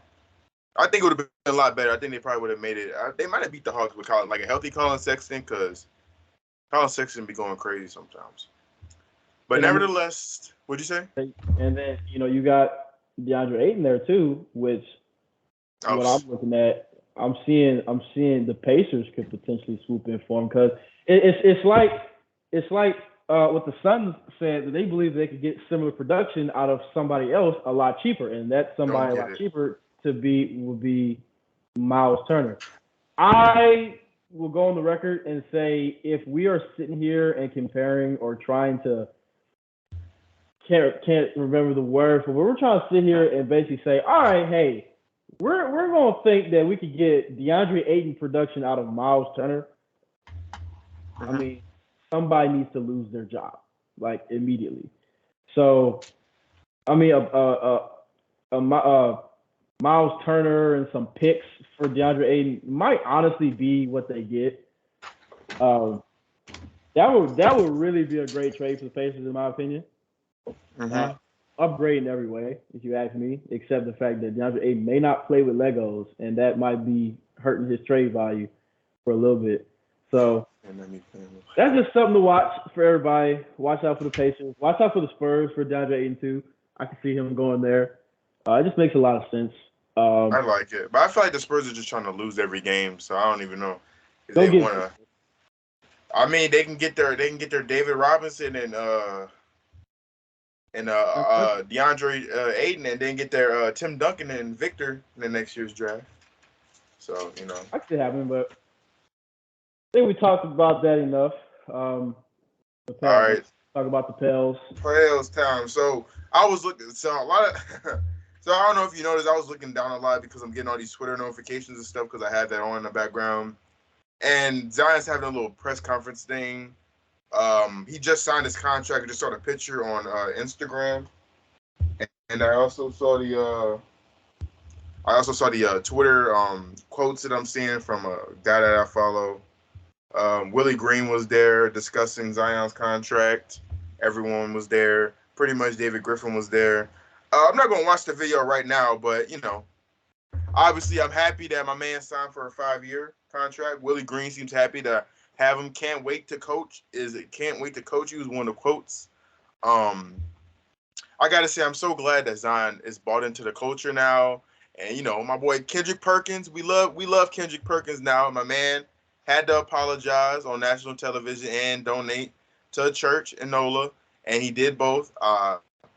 I think it would have been a lot better. I think they probably would have made it. They might have beat the Hawks with Colin, like a healthy Colin Sexton, because Colin Sexton be going crazy sometimes. But nevertheless, what'd you say? And then you got DeAndre Ayton there too, which what I'm looking at, I'm seeing the Pacers could potentially swoop in for him because it's like what the Suns said that they believe they could get similar production out of somebody else a lot cheaper, and that somebody a lot cheaper would be Miles Turner. I will go on the record and say if we are sitting here and comparing or trying to can't remember the word, but we're trying to sit here and basically say, all right, hey, we're gonna think that we could get DeAndre Ayton production out of Miles Turner. I mean, somebody needs to lose their job like immediately. So, I mean, Miles Turner and some picks for DeAndre Ayton might honestly be what they get. That would really be a great trade for the Pacers, in my opinion. Upgrade in every way, if you ask me, except the fact that DeAndre Ayton may not play with Legos, and that might be hurting his trade value for a little bit. So that's just something to watch for everybody. Watch out for the Pacers. Watch out for the Spurs for DeAndre Ayton too. I can see him going there. It just makes a lot of sense. I like it, but I feel like the Spurs are just trying to lose every game, so I don't even know if they want to. I mean, they can get their David Robinson and DeAndre Ayton, and then get their Tim Duncan and Victor in the next year's draft. So I can see it happening, but I think we talked about that enough. All right. Talk about the Pels. Players time. So I was looking. So a lot of. So I don't know if you noticed, I was looking down a lot because I'm getting all these Twitter notifications and stuff because I had that on in the background. And Zion's having a little press conference thing. He just signed his contract. I just saw the picture on Instagram, and I also saw the Twitter quotes that I'm seeing from a guy that I follow. Willie Green was there discussing Zion's contract. Everyone was there. Pretty much David Griffin was there. I'm not gonna watch the video right now, but obviously I'm happy that my man signed for a 5-year contract. Willie Green seems happy to have him. Can't wait to coach. Can't wait to coach you is one of the quotes. Um, I gotta say I'm so glad that Zion is bought into the culture now. And my boy Kendrick Perkins, we love Kendrick Perkins now. My man had to apologize on national television and donate to a church in NOLA, and he did both.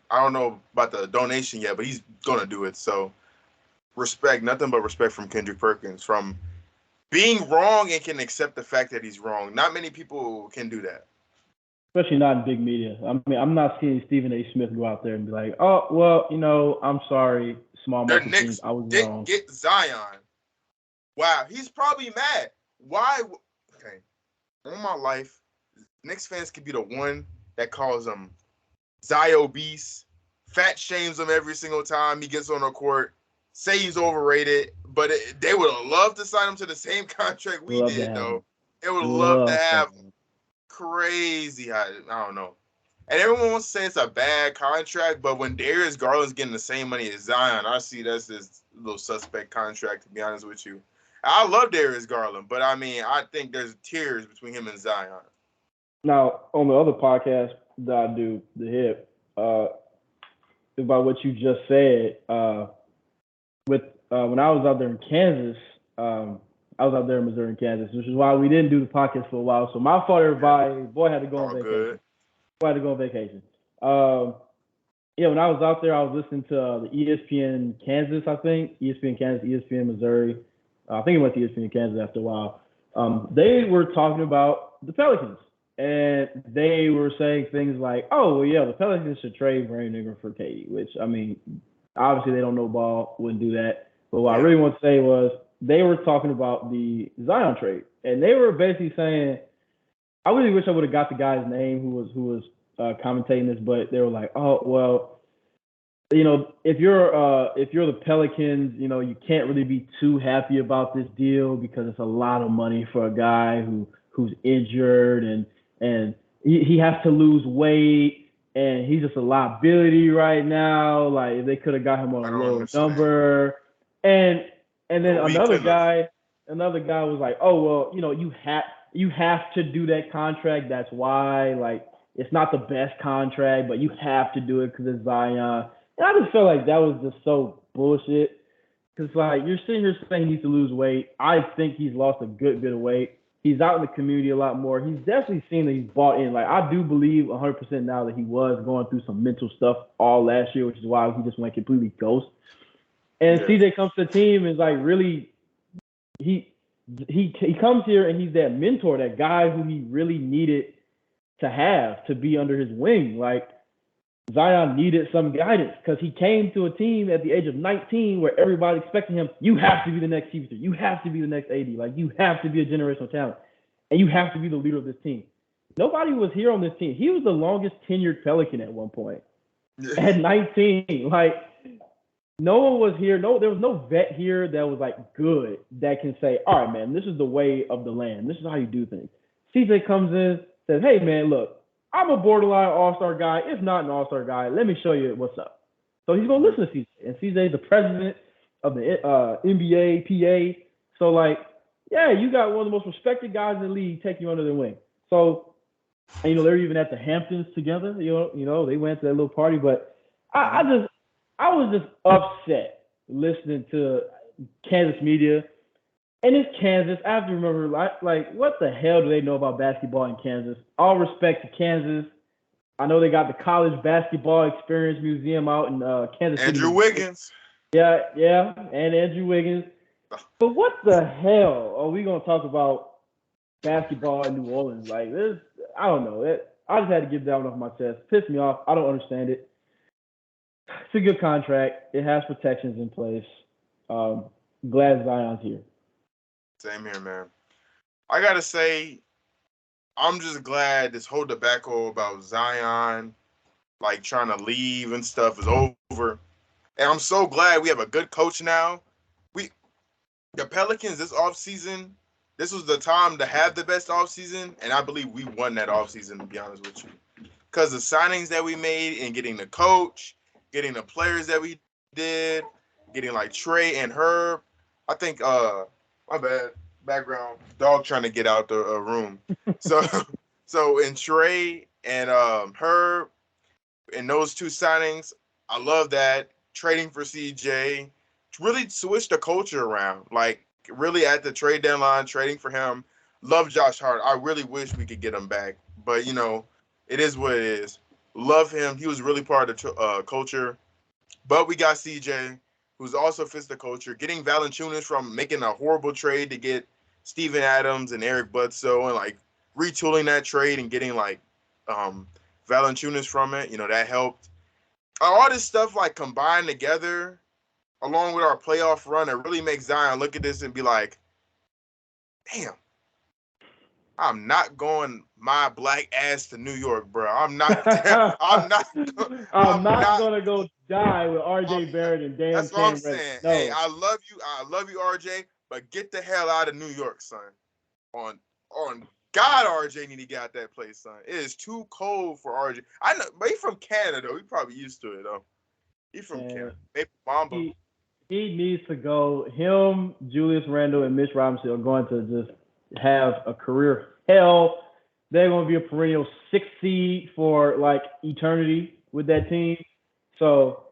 I don't know about the donation yet, but he's gonna do it. So respect, nothing but respect from Kendrick Perkins, from being wrong and can accept the fact that he's wrong. Not many people can do that. Especially not in big media. I mean, I'm not seeing Stephen A. Smith go out there and be like, "Oh, well, I'm sorry, small The market teams, Knicks I was didn't wrong." get Zion. Wow, he's probably mad. Why? Okay, all my life, Knicks fans could be the one that calls him Zio Beast, fat shames him every single time he gets on the court, say he's overrated, but they would have loved to sign him to the same contract we Love to did, have though. him. They would have loved to Love to have have him. him. Crazy. I don't know. And everyone wants to say it's a bad contract, but when Darius Garland's getting the same money as Zion, I see that's this little suspect contract, to be honest with you. I love Darius Garland, but I mean, I think there's tears between him and Zion. Now, on the other podcast that I do, The Hip, about what you just said, with when I was out there in Kansas, I was out there in Missouri and Kansas, which is why we didn't do the podcast for a while. So my fault, everybody. Boy had to go on All vacation. good. Boy had to go on vacation. Yeah, when I was out there, I was listening to the ESPN Kansas, I think. ESPN Kansas, ESPN Missouri. I think it went to ESPN Kansas after a while. They were talking about the Pelicans. And they were saying things like, "Oh, well, yeah, the Pelicans should trade Brandon Ingram for KD," which, I mean, obviously they don't know ball, wouldn't do that. But what I really want to say was they were talking about the Zion trade. And they were basically saying, I really wish I would have got the guy's name who was commentating this, but they were like, "Oh, well, if you're the Pelicans, you can't really be too happy about this deal because it's a lot of money for a guy who's injured and he has to lose weight and he's just a liability right now. Like, if they could have got him on a lower number." And then another guy was like, "Oh, well, you have to do that contract. That's why, like, it's not the best contract, but you have to do it because it's Zion." And I just felt like that was just so bullshit. Because, like, you're sitting here saying he needs to lose weight. I think he's lost a good bit of weight. He's out in the community a lot more. He's definitely seen that he's bought in. Like, I do believe 100% now that he was going through some mental stuff all last year, which is why he just went completely ghost. And CJ comes to the team and is like, really, he comes here and he's that mentor, that guy who he really needed to have to be under his wing. Like, Zion needed some guidance because he came to a team at the age of 19 where everybody expected him, you have to be the next CP3, you have to be the next AD, like, you have to be a generational talent, and you have to be the leader of this team. Nobody was here on this team. He was the longest tenured Pelican at one point. At 19, like, no one was here. No, there was no vet here that was like good that can say, "All right, man, this is the way of the land. This is how you do things." CJ comes in, says, "Hey, man, look, I'm a borderline all-star guy, if not an all-star guy. Let me show you what's up." So he's gonna listen to CJ, and CJ is the president of the NBA PA. So, like, yeah, you got one of the most respected guys in the league take you under their wing. So, and, they're even at the Hamptons together. They went to that little party. But I was just upset listening to Kansas media. And it's Kansas. I have to remember, like, what the hell do they know about basketball in Kansas? All respect to Kansas. I know they got the College Basketball Experience Museum out in Kansas City. Andrew Wiggins. Yeah, and Andrew Wiggins. But what the hell are we going to talk about basketball in New Orleans? Like, this, I don't know. I just had to get that one off my chest. Pissed me off. I don't understand it. It's a good contract. It has protections in place. Glad Zion's here. Same here, man. I gotta say, I'm just glad this whole debacle about Zion, like trying to leave and stuff, is over. And I'm so glad we have a good coach now. We the Pelicans this offseason, this was the time to have the best offseason, and I believe we won that offseason, to be honest with you. Because the signings that we made and getting the coach, getting the players that we did, getting like Trey and Herb. I think my bad, background dog trying to get out the room. So so in Trey and Herb and those two signings, I love that. Trading for CJ, really switched the culture around. Like really at the trade deadline, trading for him. Love Josh Hart. I really wish we could get him back, but you know, it is what it is. Love him. He was really part of the culture. But we got CJ, who's also fits the culture. Getting Valanciunas from making a horrible trade to get Steven Adams and Eric Bledsoe, and like retooling that trade and getting like Valanciunas from it. You know, that helped. All this stuff like combined together, along with our playoff run, it really makes Zion look at this and be like, damn, I'm not going my black ass to New York, bro. I'm not. I'm not. I'm I'm not not. gonna go die with I'm R.J. not. Barrett and damn That's what I'm Cam Reddish. saying. Hey, No, I love you, RJ, but get the hell out of New York, son. On God, RJ need to get out that place, son. It is too cold for RJ. I know, but he's from Canada, though. He probably used to it, though. He's from and Canada. Maybe Mamba. he needs to go. Him, Julius Randle, and Mitch Robinson are going to just have a career hell. They're going to be a perennial 6 seed for like eternity with that team. So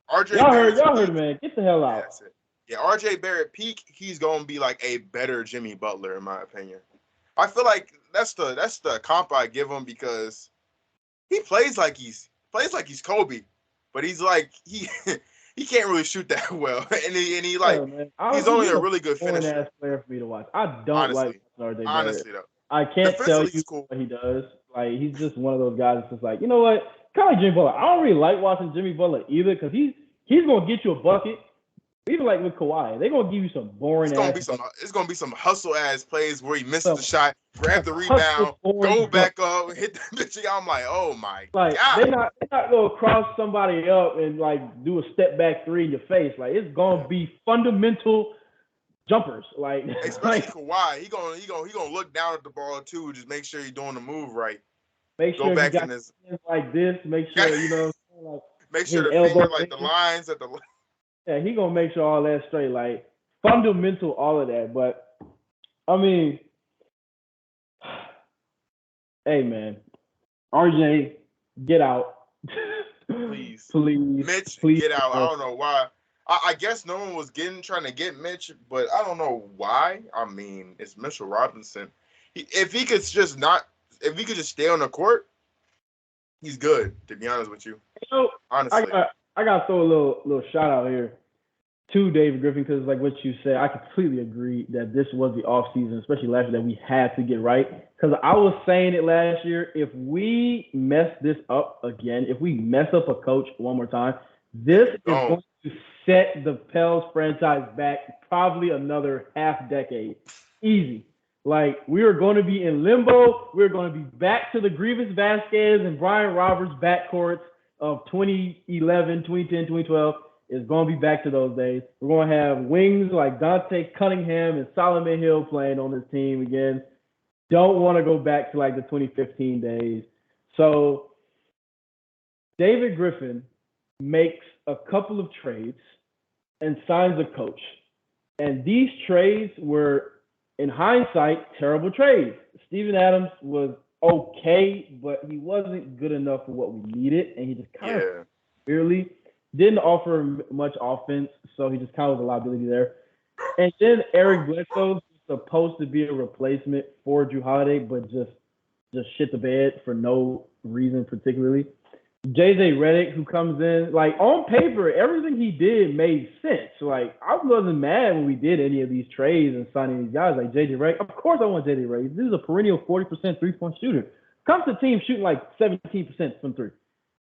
RJ y'all Barrett's heard, peak. man. Get the hell Yeah, out. that's it. Yeah, RJ Barrett peak. He's gonna be like a better Jimmy Butler, in my opinion. I feel like that's the comp I give him because he plays like he's Kobe, but he's like he can't really shoot that well, and he like Yeah, man. he's Honestly, only he's a a really good boring finisher. ass player for me to watch. I don't like Honestly, R.J. Barrett. honestly though, I can't tell defensively you he's cool. what he does. Like he's just one of those guys that's just like, you know what? Kind of like Jimmy Butler. I don't really like watching Jimmy Butler either because he's gonna get you a bucket. Even like with Kawhi, they're gonna give you some boring ass buckets. It's gonna be some hustle ass plays where he misses the Some, shot, grab some the hustle rebound, go boring buckets. back up, hit the bitch. I'm like, oh my Like god. they're not gonna cross somebody up and like do a step back three in your face. Like it's gonna be fundamental jumpers. Like Especially like Kawhi, he gonna look down at the ball too, just make sure he's doing the move right. make Go sure he back got in his, his hands like this. Make sure you know like make sure his the elbow. finger like the lines at the. Yeah, he gonna make sure all that straight. Like fundamental, all of that. But I mean, hey man, RJ, get out. Please, please, Mitch, please. get out. I don't know why. I guess no one was trying to get Mitch, but I don't know why. I mean, it's Mitchell Robinson. If he could just not, if he could just stay on the court, he's good. To be honest with you, You know, honestly. I got to throw a little shout out here to David Griffin because, like what you said, I completely agree that this was the off season, especially last year, that we had to get right. Because I was saying it last year, if we mess this up again, if we mess up a coach one more time, this is going to set the Pels franchise back probably another half decade. Easy. Like, we are going to be in limbo. We're going to be back to the Grievous Vasquez and Brian Roberts backcourts of 2011, 2010, 2012. It's going to be back to those days. We're going to have wings like Dante Cunningham and Solomon Hill playing on this team again. Don't want to go back to like the 2015 days. So David Griffin makes a couple of trades and signs a coach. And these trades were, in hindsight, terrible trades. Steven Adams was okay, but he wasn't good enough for what we needed. And he just kind of really didn't offer much offense, so he just kind of was a liability there. And then Eric Bledsoe was supposed to be a replacement for Jrue Holiday, but just shit the bed for no reason particularly. JJ Redick, who comes in, like on paper, everything he did made sense. Like I wasn't mad when we did any of these trades and signing these guys like JJ Redick. Of course I want JJ Redick. This is a perennial 40% 3-point shooter. comes to team shooting like 17% from three,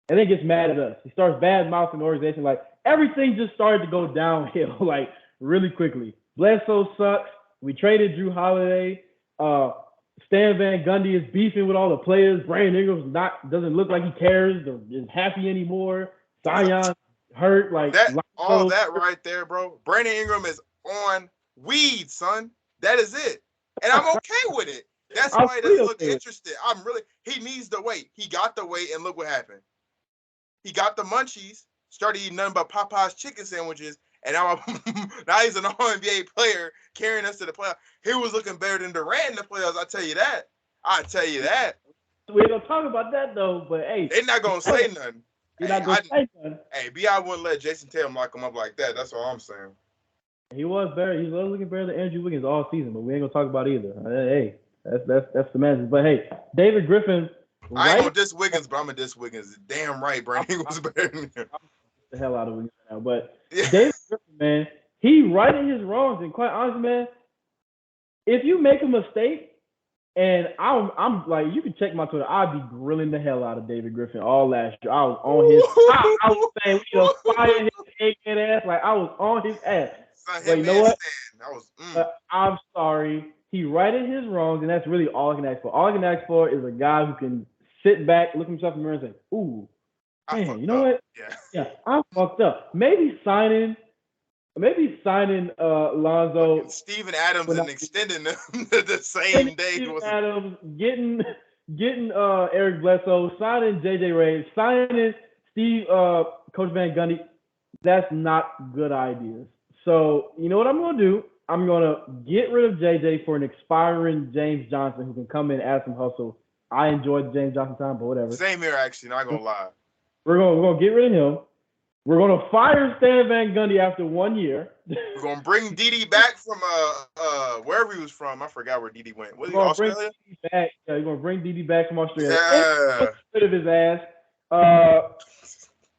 and then gets mad at us. He starts bad mouthing the organization. Like everything just started to go downhill like really quickly. Bledsoe sucks. We traded Drew Holiday. Stan Van Gundy is beefing with all the players. Brandon Ingram's doesn't look like he cares or is happy anymore. Zion hurt. Like all that right there, bro. Brandon Ingram is on weed, son. That is it, and I'm okay with it. That's why he doesn't look interested. He needs the weight. He got the weight, and look what happened. He got the munchies, started eating nothing but Popeye's chicken sandwiches, and now he's an All-NBA player carrying us to the playoffs. He was looking better than Durant in the playoffs, I tell you that. We ain't going to talk about that, though, but hey. They're not going to say nothing. You're not going to say nothing. Hey, B.I. wouldn't let Jason Tatum lock him up like that. That's all I'm saying. He was better. He was looking better than Andrew Wiggins all season, but we ain't going to talk about either. Hey, that's the message. But, hey, David Griffin. I ain't gonna diss Wiggins, but I'm gonna diss Wiggins. Damn right, Brandon was better than him. The hell out of Wiggins now, but David Griffin, man, he righted his wrongs. And quite honestly, man, if you make a mistake, and I'm like, you can check my Twitter, I'd be grilling the hell out of David Griffin all last year. I was on his. I was saying, fire his egghead ass. Like I was on his ass. But you know what? I'm sorry. He righted his wrongs, and that's really all I can ask for. All I can ask for is a guy who can sit back, look himself in the mirror, and say, "Ooh, man, you know what? Yeah, I fucked up. Maybe signing Lonzo, Steven Adams, and extending them the same day. Steven Adams, getting Eric Bledsoe, signing JJ Reyes, signing Coach Van Gundy. That's not good ideas. So you know what I'm gonna do? I'm gonna get rid of JJ for an expiring James Johnson who can come in and add some hustle. I enjoyed the James Johnson time, but whatever. Same here, actually. Not gonna lie. We're gonna get rid of him. We're gonna fire Stan Van Gundy after 1 year. We're gonna bring Didi back from wherever he was from. I forgot where Didi went. Was he Australia? Yeah, we're gonna bring Didi back from Australia. Yeah. Get rid of his ass.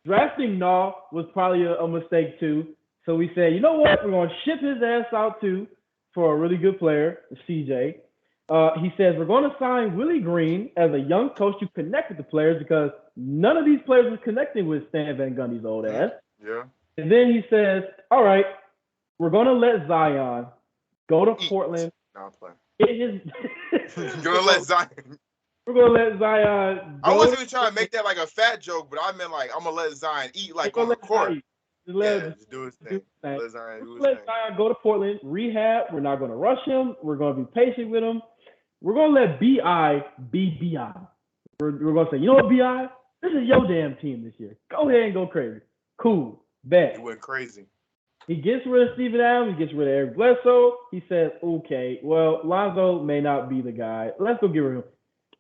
Drafting Naw was probably a mistake too. So we said, you know what? We're going to ship his ass out too for a really good player, CJ. He says we're going to sign Willie Green as a young coach to connect with the players because none of these players was connecting with Stan Van Gundy's old ass. Yeah. And then he says, all right, we're going to let Zion go to Portland. No, I'm playing. We're going to let Zion. We're going to let Zion go. I wasn't even trying to make that like a fat joke, but I meant like I'm going to let Zion eat like on the court. Just do his thing. Let Zion go to Portland, rehab. We're not going to rush him. We're going to be patient with him. We're going to let B.I. be B.I. We're going to say, you know what, B.I.? This is your damn team this year. Go ahead and go crazy. Cool. Bet. He went crazy. He gets rid of Steven Adams. He gets rid of Eric Bledsoe. He says, okay, well, Lonzo may not be the guy. Let's go get rid of him.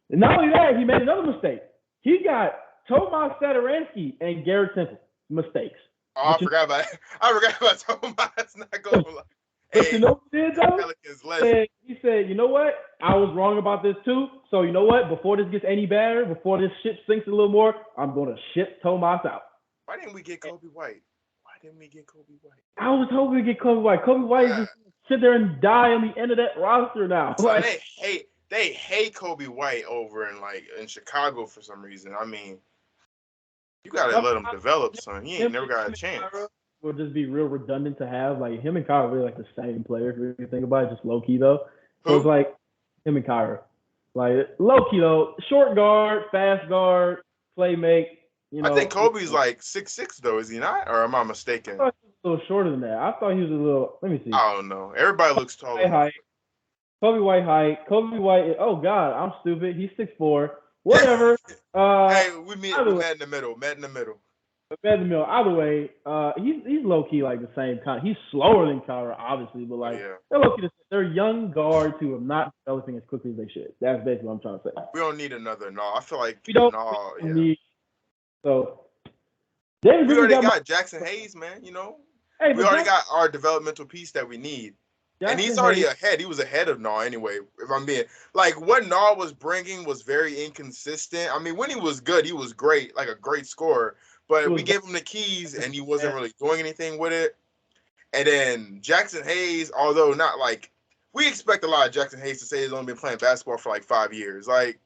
And not only that, he made another mistake. He got Tomas Satoransky and Garrett Temple. Mistakes. Oh, I forgot about Tomas. Not going to lie. But you know what he did, though? Pelicans legend. He said, you know what? I was wrong about this, too. So, you know what? Before this gets any better, before this shit sinks a little more, I'm going to ship Tomas out. Why didn't we get Kobe White? I was hoping to get Kobe White. Kobe White just sit there and die on the end of that roster now. So they hate Kobe White over in Chicago for some reason. I mean, you gotta let him develop, son. He ain't never got a chance. Will just be real redundant to have. Like him and Kyra are really like the same player if you think about it, just low key though. So it's like him and Kyra. Like low key though, short guard, fast guard, play make. You know, I think Kobe's like 6'6" though, is he not? Or am I mistaken? I thought he was a little shorter than that. I thought he was a little. Let me see. I don't know. Everybody looks taller. Kobe White height. Kobe White. Oh God, I'm stupid. He's 6'4". Whatever. Hey, we met in the middle. Met in the middle. Either way, he's low key like the same kind. He's slower than Kyra, obviously, but like they're low key. They're young guards who are not developing as quickly as they should. That's basically what I'm trying to say. We don't need another. No, I feel like we don't need. So we already got Jackson Hayes, man. You know, we already got our developmental piece that we need. And he's already ahead. He was ahead of Naw anyway. If I'm being like what Naw was bringing was very inconsistent. I mean, when he was good, he was great, like a great scorer. But we gave him the keys, and he wasn't really doing anything with it. And then Jackson Hayes, although not like we expect a lot of Jackson Hayes to say he's only been playing basketball for like 5 years. Like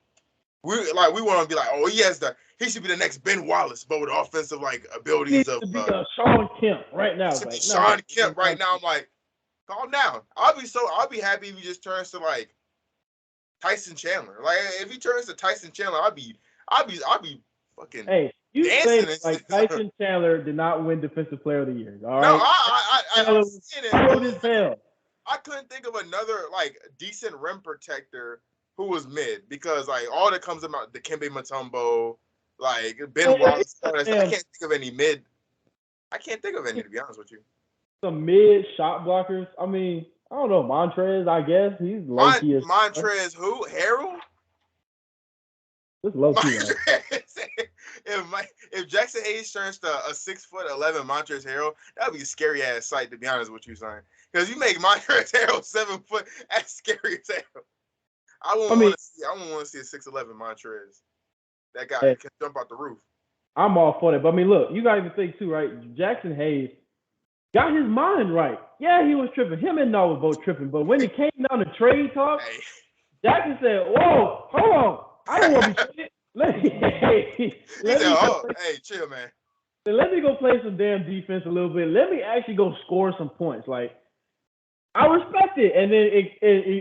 We want to be like, oh, he should be the next Ben Wallace, but with offensive like He abilities needs of to be a Sean Kemp right now. should be Like, Sean no. Kemp right now. I'm like, calm down. I'll be happy if he just turns to like Tyson Chandler. Like if he turns to Tyson Chandler, I'll be fucking Hey, you say dancing. like Tyson Chandler did not win Defensive Player of the Year. All No, right, I'm saying it. cold as hell. I couldn't think of another like decent rim protector who was mid because like all that comes about the Dikembe Mutombo, like Ben Wallace. I can't think of any mid. I can't think of any to be honest with you. Some mid shot blockers. I mean, I don't know, Montrez. I guess he's low key. Montrez who? Harold? Just low key. If Jackson Hayes turns to a 6'11" Montrezl Harrell, that would be a scary ass sight to be honest with you, son. Because you make Montrezl Harrell 7 foot, that's scary as hell. I wouldn't want to see a 6'11" Montrez. That guy can jump out the roof. I'm all for that, but I mean, look, you guys can think too, right? Jackson Hayes got his mind right. Yeah, he was tripping. Him and Noah was both tripping, but when it came down to trade talk, Jackson said, "Whoa, hold on, I don't want to be traded. Hey, chill, man. Let me go play some damn defense a little bit. Let me actually go score some points. Like, I respect it. And then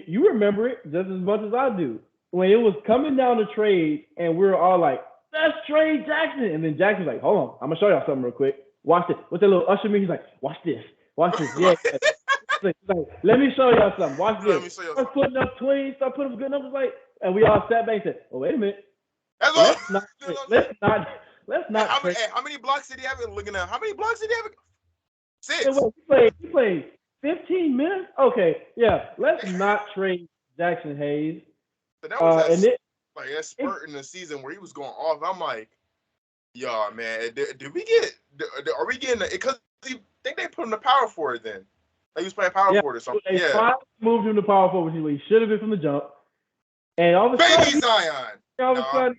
you remember it just as much as I do. When it was coming down to trade, and we were all like, let's trade Jackson. And then Jackson's like, hold on, I'm going to show y'all something real quick. Watch this. What's that little usher me? He's like, watch this. Watch this. Yeah. Like, let me show y'all something. Watch this. Start putting up 20, start putting up good numbers. Like, and we all sat back and said, oh, wait a minute. Let's not. How many blocks did he have? Looking at how many blocks did he have? 6. He played 15 minutes. Okay, yeah. Let's not trade Jackson Hayes. But that was that spurt in the season where he was going off. I'm like, yeah, man. Did we get? Are we getting? Because I think they put him to power forward then. Like he was playing power forward or something. They finally moved him to power forward, which he should have been from the jump. And all of a sudden, Zion. All of a sudden,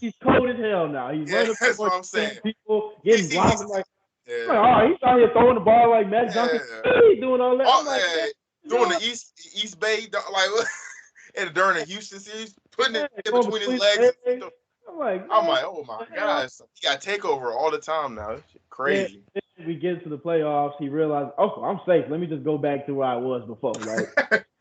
he's cold as hell now. He's running that's what I'm saying. People getting blocked like, he's out here throwing the ball like Matt Johnson. He's doing all that. I'm like, doing the East Bay like and during the Houston series, putting it in between his legs. I'm like, oh my gosh, he got takeover all the time now. It's crazy. Then we get to the playoffs, he realized, oh, I'm safe. Let me just go back to where I was before. Right?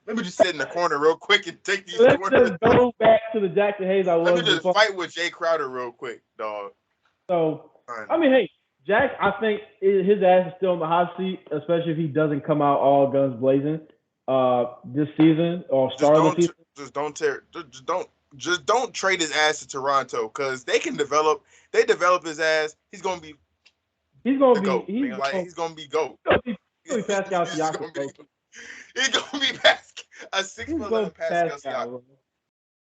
Let me just sit in the corner real quick and take these. Let's just go back to the Jackson Hayes I was. Let me just fight with Jay Crowder real quick, dog. So, I mean, hey, Jack, I think his ass is still in the hot seat, especially if he doesn't come out all guns blazing this season or start of the season. Just don't trade his ass to Toronto because they can develop. They develop his ass. He's gonna be. He's gonna be GOAT. He's gonna be Pascal Siakam. He's gonna be a 6'11" Pascal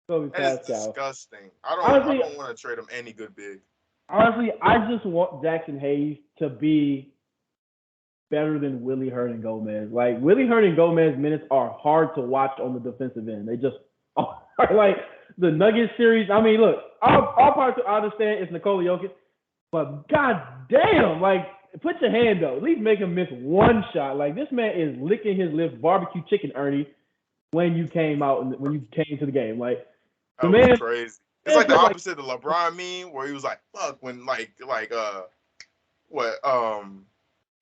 Siakam. That's disgusting. I don't want to trade him any good big. Honestly, I just want Jackson Hayes to be better than Willie Hernan-Gomez. Like, Willie Hernan-Gomez minutes are hard to watch on the defensive end. They just are. Like, the Nuggets series, I mean, look, all parts I understand it's Nikola Jokic, but goddamn, like, put your hand up. At least make him miss one shot. Like, this man is licking his lips, barbecue chicken, Ernie, when you came out and when you came to the game. Like, the man was crazy. It's like the opposite of LeBron meme, where he was like, "Fuck," when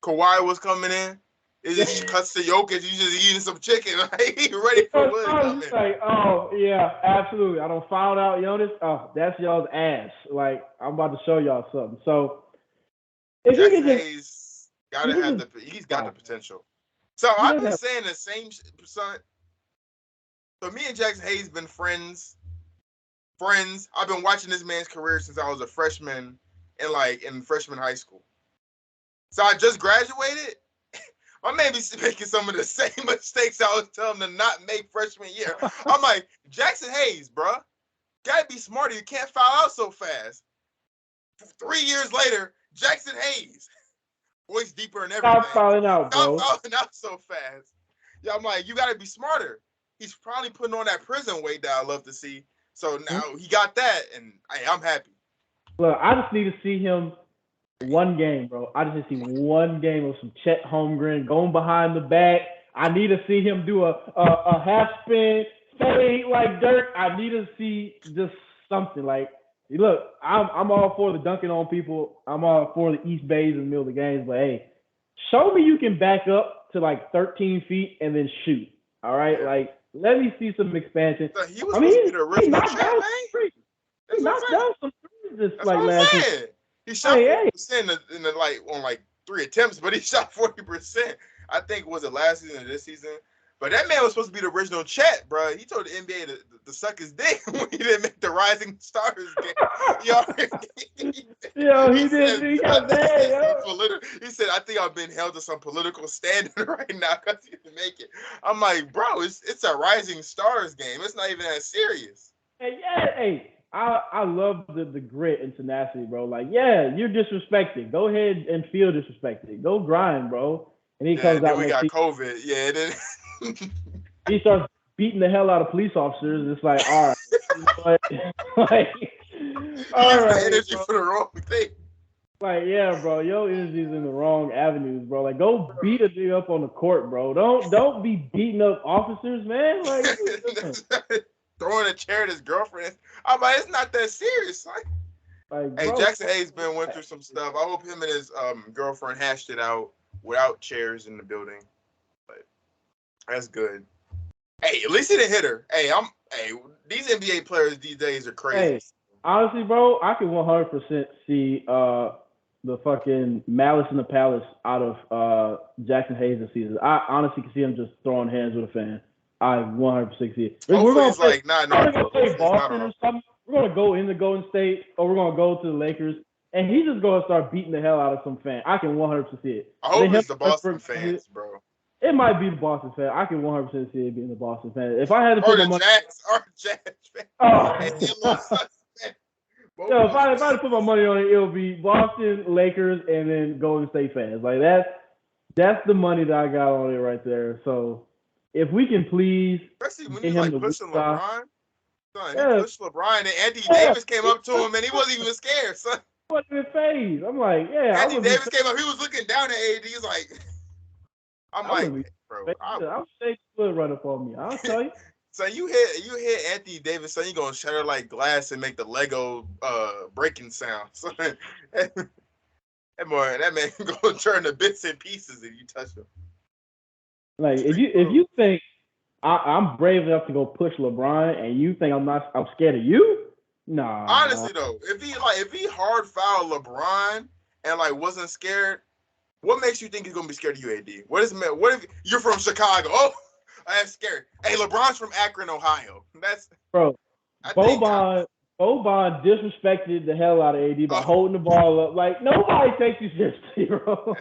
Kawhi was coming in. It just cuts to Jokic. He's just eating some chicken. He ready for Willie coming. Like, oh yeah, absolutely. I don't found out Jonas. Oh, that's y'all's ass. Like, I'm about to show y'all something. So if you can he's got the potential. So I've been saying the same, son. So me and Jackson Hayes been friends. I've been watching this man's career since I was a freshman in freshman high school. So I just graduated. I may be making some of the same mistakes I was telling him to not make freshman year. I'm like, Jackson Hayes, bro, gotta be smarter. You can't foul out so fast. 3 years later, Jackson Hayes, voice deeper and everything. Stop fouling out, bro. Stop fouling out so fast. Yeah, I'm like, you gotta be smarter. He's probably putting on that prison weight that I love to see. So now he got that, and I'm happy. Look, I just need to see him one game, bro. I just need to see one game of some Chet Holmgren going behind the back. I need to see him do a half spin, fade like Dirk. I need to see just something. Like, look, I'm all for the dunking on people. I'm all for the East Bays in the middle of the games. But hey, show me you can back up to like 13 feet and then shoot. All right, Yeah. like let me see some expansion. So he was I supposed to mean, be the he original knocked Chet, down man. three. He That's what I'm knocked saying. down some threes this That's like what I'm last season. saying. He shot Hey, 40% in the like on like 3 attempts, but he shot 40%. I think was it last season or this season. But that man was supposed to be the original Chet, bro. He told the NBA to suck his dick when he didn't make the Rising Stars game. Yo, he did. He got mad. He said, I think I'm being held to some political standard right now because he didn't make it. I'm like, bro, it's a Rising Stars game. It's not even that serious. Hey, I love the grit and tenacity, bro. Like, yeah, you're disrespected. Go ahead and feel disrespected. Go grind, bro. And he comes then out we next got season. COVID. Yeah, then He starts beating the hell out of police officers. It's like, all right, you know what? Like, all right, energy bro. for the wrong thing. Like, yeah, bro, your energy's in the wrong avenues, bro. Like, go beat a dude up on the court, bro. Don't be beating up officers, man. Like, what you doing? Throwing a chair at his girlfriend. I'm like, it's not that serious. Like, Hey, bro, Jackson Hayes went through some stuff. I hope him and his girlfriend hashed it out without chairs in the building. But that's good. Hey, at least he didn't hit her. Hey, these NBA players these days are crazy. Hey, honestly, bro, I can 100% see the fucking malice in the palace out of Jackson Hayes this season. I honestly can see him just throwing hands with a fan. I 100% see it. Hopefully We're gonna he's play, like, nah, we're gonna no. play Boston or something. We're gonna go into Golden State or we're gonna go to the Lakers, and he's just gonna start beating the hell out of some fan. I can 100% see it. I hope it's the Boston fans, bro. It might be the Boston fan. I can 100% see it being the Boston fan. If I had to put my money, Jazz fan. Oh. Hey, Yo, if I had to put my money on it, it'll be Boston, Lakers, and then Golden State fans. Like that's the money that I got on it right there. So if we can please, especially when he's like pushing LeBron, son, yeah. he pushed LeBron, and Anthony Davis came up to him, and he wasn't even scared, son. He wasn't even phased. I'm like, yeah. Anthony Davis came up, he was looking down at AD. He's like, bro, I'm saying good run up on me. I'll tell you. So you hit Anthony Davis, so you gonna shatter like glass and make the Lego breaking sound. So that man gonna turn to bits and pieces if you touch him. Like if you think I'm brave enough to go push LeBron, and you think I'm scared of you? Nah. Honestly though, if he hard fouled LeBron and like wasn't scared, what makes you think he's gonna be scared of you, AD? What if you're from Chicago? Oh, that's scary. Hey, LeBron's from Akron, Ohio. That's bro. Boban disrespected the hell out of AD by holding the ball up. Like nobody takes you seriously, bro.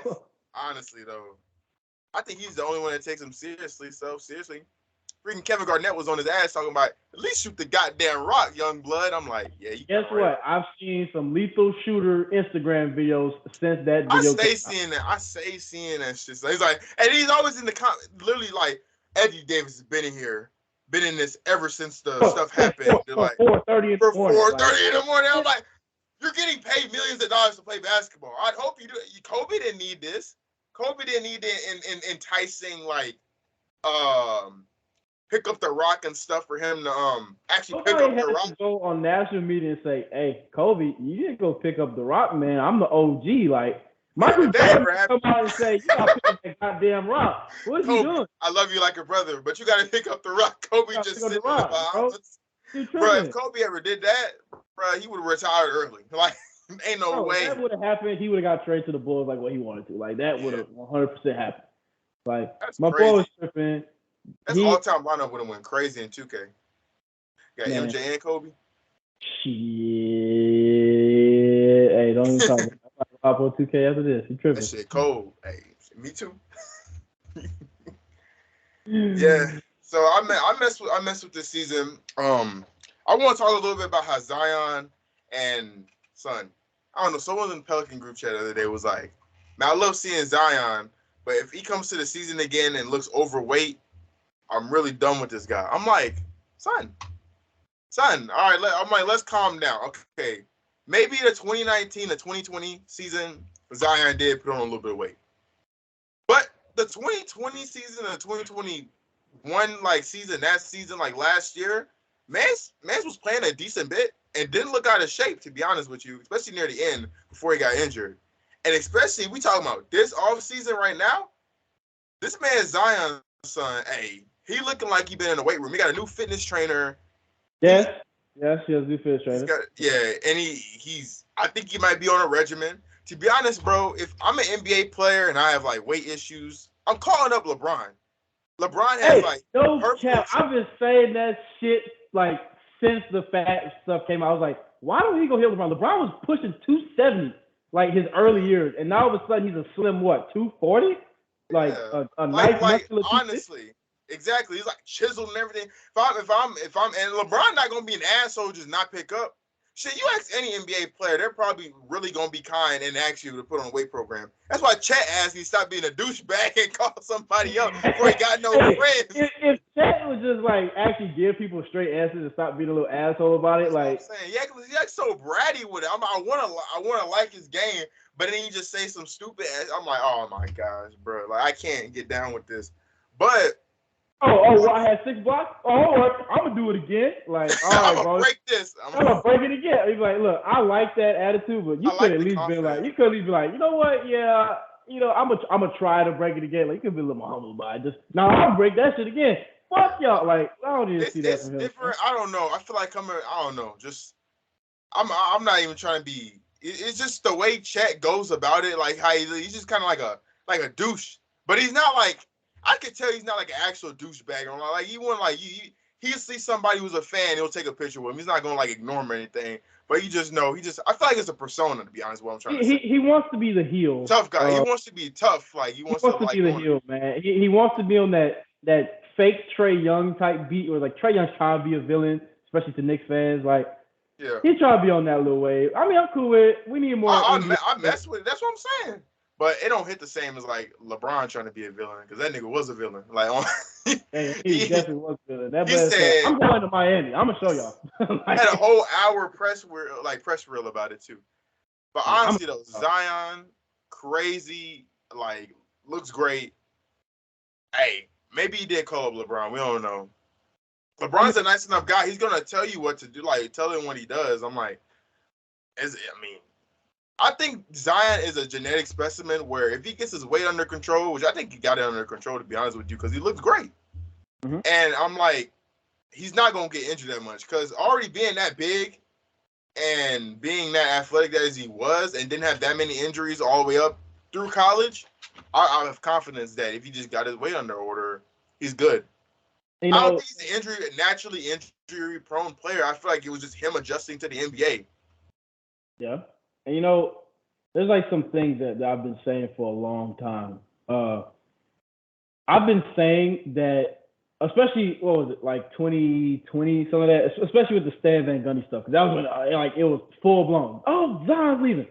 Honestly though, I think he's the only one that takes him seriously. So seriously, freaking Kevin Garnett was on his ass talking about at least shoot the goddamn rock, young blood. I'm like, yeah. Guess what? I've seen some lethal shooter Instagram videos since that video. I stay seeing that shit. So he's like, and he's always in the literally like Eddie Davis has been in this ever since the stuff happened. They're like 4:30 in the morning. 4:30 in the morning. I'm like, you're getting paid millions of dollars to play basketball. I'd hope you do. Kobe didn't need this. Kobe didn't need the enticing like pick up the rock and stuff for him to actually pick up the rock. To go on national media and say, "Hey, Kobe, you didn't go pick up the rock, man. I'm the OG." Like Michael Jordan come out and say, "You gotta pick up that goddamn rock." What is he doing? I love you like a brother, but you gotta pick up the rock. Kobe just sitting in the Bahamas. Bro, if Kobe ever did that, bro, he would have retired early. Like, ain't no way. That would have happened. He would have got traded to the Bulls like what he wanted to. Like that would have 100% happened. Like that's my boy was tripping. That's all-time lineup would have went crazy in 2K. Got MJ and Kobe. Shit. Hey, don't even talk about 2K after this. You tripping? That shit cold. Hey, me too. Yeah. So I mess with this season. I want to talk a little bit about how Zion and son. I don't know. Someone in the Pelican group chat the other day was like, "Man, I love seeing Zion, but if he comes to the season again and looks overweight, I'm really done with this guy." I'm like, son. All right. I'm like, let's calm down. Okay, maybe the 2019 to 2020 season, Zion did put on a little bit of weight, but the 2020 season and the 2021 like season, that season like last year, Mans was playing a decent bit, and didn't look out of shape, to be honest with you, especially near the end before he got injured. And especially, we talking about this offseason right now, this man Zion's son, hey, he looking like he been in the weight room. He got a new fitness trainer. Yes, he has new fitness trainer. And I think he might be on a regimen. To be honest, bro, if I'm an NBA player and I have like weight issues, I'm calling up LeBron. LeBron has I've been saying that shit like since the fat stuff came out. I was like, why don't he go hit LeBron? LeBron was pushing 270 like his early years, and now all of a sudden he's a slim 240? Like a nice muscular. Honestly, exactly. He's like chiseled and everything. If I'm and LeBron not gonna be an asshole just not pick up. Shit, you ask any NBA player, they're probably really gonna be kind and ask you to put on a weight program. That's why Chet asked me to stop being a douchebag and call somebody else before he got no friends. If Chet would just like actually give people straight answers and stop being a little asshole about it, like I'm saying, he's like so bratty with it. I wanna like his game, but then you just say some stupid ass. I'm like, oh my gosh, bro, like I can't get down with this. But I had 6 blocks. I'm gonna do it again. Like, all right, I'm gonna break this. I'm gonna break it again. He's like, look, I like that attitude, but you could at least be like, you know what? Yeah, I'm gonna try to break it again. Like, you could be a little more humble about it. I'll break that shit again. Fuck y'all. Like, I don't even see that from him. It's different. I don't know. I feel like I don't know. Just I'm not even trying to be. It's just the way Chet goes about it. Like how he's just kind of like a douche, but he's not like. I could tell he's not like an actual douchebag. Like he wouldn't like he'll see somebody who's a fan, he'll take a picture with him. He's not gonna like ignore him or anything. But I feel like it's a persona, to be honest. What I'm trying to say. He wants to be the heel, tough guy. He wants to be tough. Like he wants to be the heel, man. He wants to be on that fake Trae Young type beat, where like Trae Young's trying to be a villain, especially to Knicks fans. Like he's trying to be on that little wave. I mean, I'm cool with it. We need more. I mess with it. That's what I'm saying. But it don't hit the same as like LeBron trying to be a villain, because that nigga was a villain. Like he definitely was a villain. That said, I'm going to Miami. I'm gonna show y'all. Had a whole hour press reel about it too. But honestly though, Zion, crazy, like looks great. Hey, maybe he did call up LeBron. We don't know. LeBron's a nice enough guy. He's gonna tell you what to do. Like tell him what he does. I'm like, I think Zion is a genetic specimen where if he gets his weight under control, which I think he got it under control, to be honest with you, because he looks great. Mm-hmm. And I'm like, he's not going to get injured that much, because already being that big and being that athletic as he was and didn't have that many injuries all the way up through college, I have confidence that if he just got his weight under order, he's good. I don't think he's an naturally injury-prone player. I feel like it was just him adjusting to the NBA. Yeah. And there's like some things that I've been saying for a long time. I've been saying that, especially, what was it, like 2020, some of that, especially with the Stan Van Gundy stuff, because that was when it was full blown. Oh, Zion's leaving.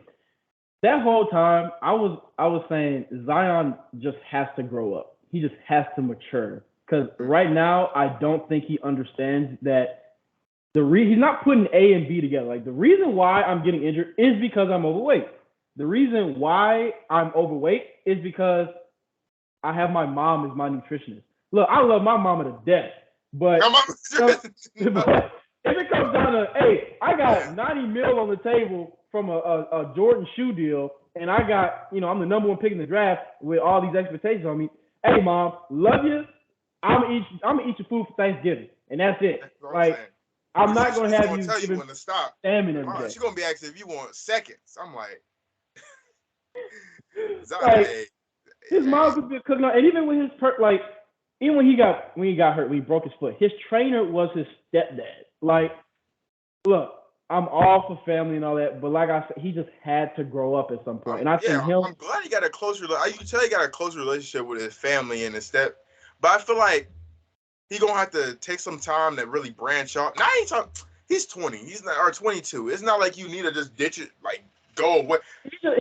That whole time, I was saying Zion just has to grow up. He just has to mature. Because right now, I don't think he understands that. He's not putting A and B together. Like, the reason why I'm getting injured is because I'm overweight. The reason why I'm overweight is because I have my mom as my nutritionist. Look, I love my mama to death, but if it comes down to, hey, I got 90 mil on the table from a Jordan shoe deal, and I got, I'm the number one pick in the draft with all these expectations on me. Hey, mom, love you. I'm gonna eat your food for Thanksgiving, and that's it. I'm not going to have you tell you when to stop. Salmon every day. She's going to be asking if you want seconds. I'm like, his mom could be cooking on, and even with his even when he got hurt, when he broke his foot, his trainer was his stepdad. Like, look, I'm all for family and all that, but like I said, he just had to grow up at some point. And I think I'm glad he got a closer. You can tell he got a closer relationship with his family and his step. But I feel like he gonna have to take some time to really branch out. Now he's 20. He's not, or 22. It's not like you need to just ditch it, like go away.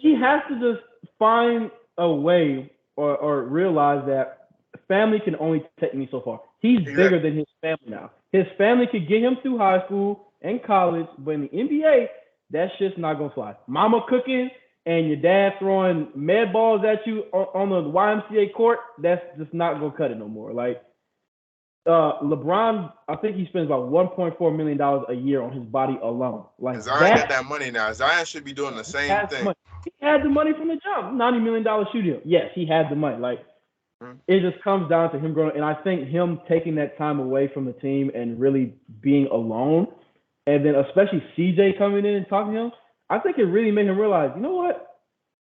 He has to just find a way or realize that family can only take me so far. He's bigger than his family now. His family could get him through high school and college, but in the NBA, that shit's not gonna fly. Mama cooking and your dad throwing med balls at you on the YMCA court, that's just not gonna cut it no more. Like, LeBron, I think he spends about $1.4 million a year on his body alone. Like And Zion got that, that money now. Zion should be doing the he same has the thing. money. He had the money from the jump. $90 million studio. Yes, he had the money. Like it just comes down to him growing. And I think him taking that time away from the team and really being alone, and then especially CJ coming in and talking to him, I think it really made him realize, you know what?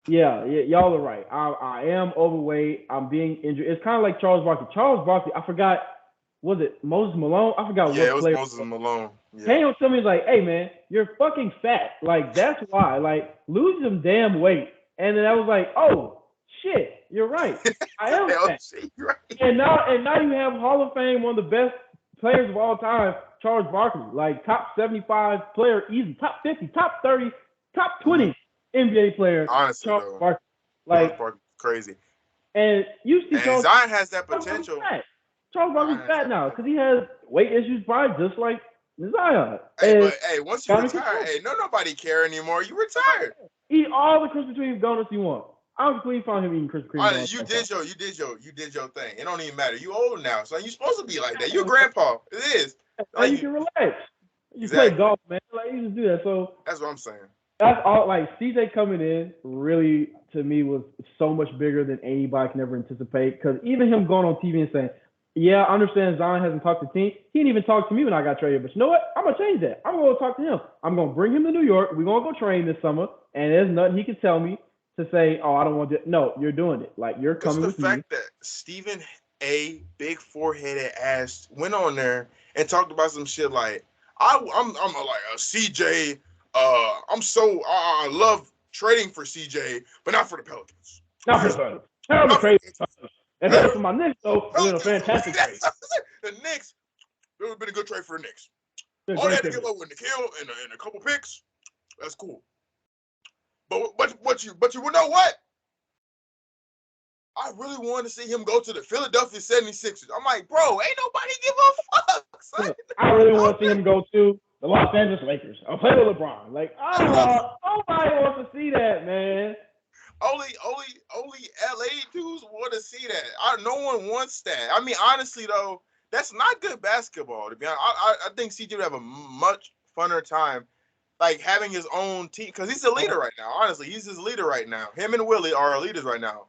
Yeah, y'all are right. I am overweight. I'm being injured. It's kind of like Charles Barkley. Charles Barkley, I forgot, was it Moses Malone? I forgot Yeah, what it was player. Moses Malone. Yeah. Came up to me like, hey man, you're fucking fat. Like that's why. Like lose some damn weight. And then I was like, oh shit, you're right. I am fat. Right. And now you have Hall of Fame, one of the best players of all time, Charles Barkley, like top 75 player, easy, top 50, top 30, top 20 NBA player. Honestly, Charles though, Barkley. Like Charles Barkley's crazy. and you see And Charles Zion has that Barkley's potential. fat. Charles Barkley's Zion has fat that now potential. because he has weight issues, probably just like Zion. Hey, And but hey, once you retire, hey, nobody care anymore. You retired. eat all the Krispy Kreme donuts you want. I was completely fine him eating Krispy Kreme donuts. You did your thing. It don't even matter. You old now, so you supposed to be like that. You a grandpa. It is. Like you can relax. You exactly. play golf, man. Like you just do that. So that's what I'm saying. That's all. Like CJ coming in really to me was so much bigger than anybody can ever anticipate. Because even him going on TV and saying, "Yeah, I understand Zion hasn't talked to the team. He didn't even talk to me when I got traded. But you know what? I'm gonna change that. I'm gonna go talk to him. I'm gonna bring him to New York. We're gonna go train this summer, and there's nothing he can tell me to say, oh, I don't want to. No, you're doing it. Like you're coming with me." It's the fact that Stephen A. Big foreheaded ass went on there and talked about some shit like, I'm like a CJ. I love trading for CJ, but not for the Pelicans. Not for the Pelicans. Terrible trade. And then for my Knicks, though, it's been a fantastic trade. The Knicks, it would have been a good trade for the Knicks. All they had to give up with Nikhil and a couple picks. That's cool. But you know what? I really wanted to see him go to the Philadelphia 76ers. I'm like, bro, ain't nobody give a fuck, son. I really want to see him go to the Los Angeles Lakers. I'll play with LeBron. Like, nobody wants to see that, man. Only LA dudes want to see that. No one wants that. I mean, honestly though, that's not good basketball. To be honest, I think CJ would have a much funner time, like having his own team, because he's the leader right now. Honestly, he's his leader right now. Him and Willie are our leaders right now.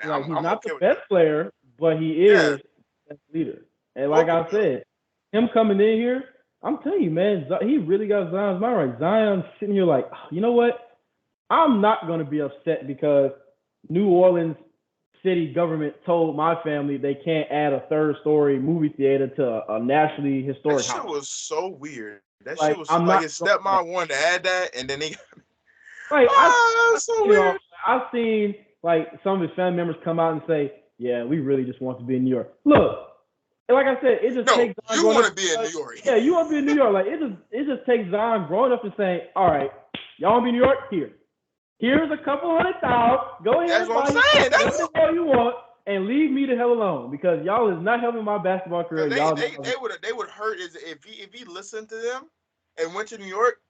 Like he's not the best player, but he is the leader. And like I said, him coming in here, I'm telling you, man, he really got Zion's mind right. Zion's sitting here like, you know what? I'm not going to be upset because New Orleans city government told my family they can't add a third-story movie theater to a nationally historic house. That shit was so weird. That shit was like his stepmom wanted to add that, and then he. Like, I've seen like some of his family members come out and say, "Yeah, we really just want to be in New York." Look, like I said, it just takes Zion. You want to be in New York? Yeah, you want to be in New York. Like it just takes Zion growing up and saying, "All right, y'all want to be in New York? Here's a couple $100,000. Go ahead and buy whatever the hell you want, and leave me the hell alone because y'all is not helping my basketball career." They would hurt if he listened to them and went to New York,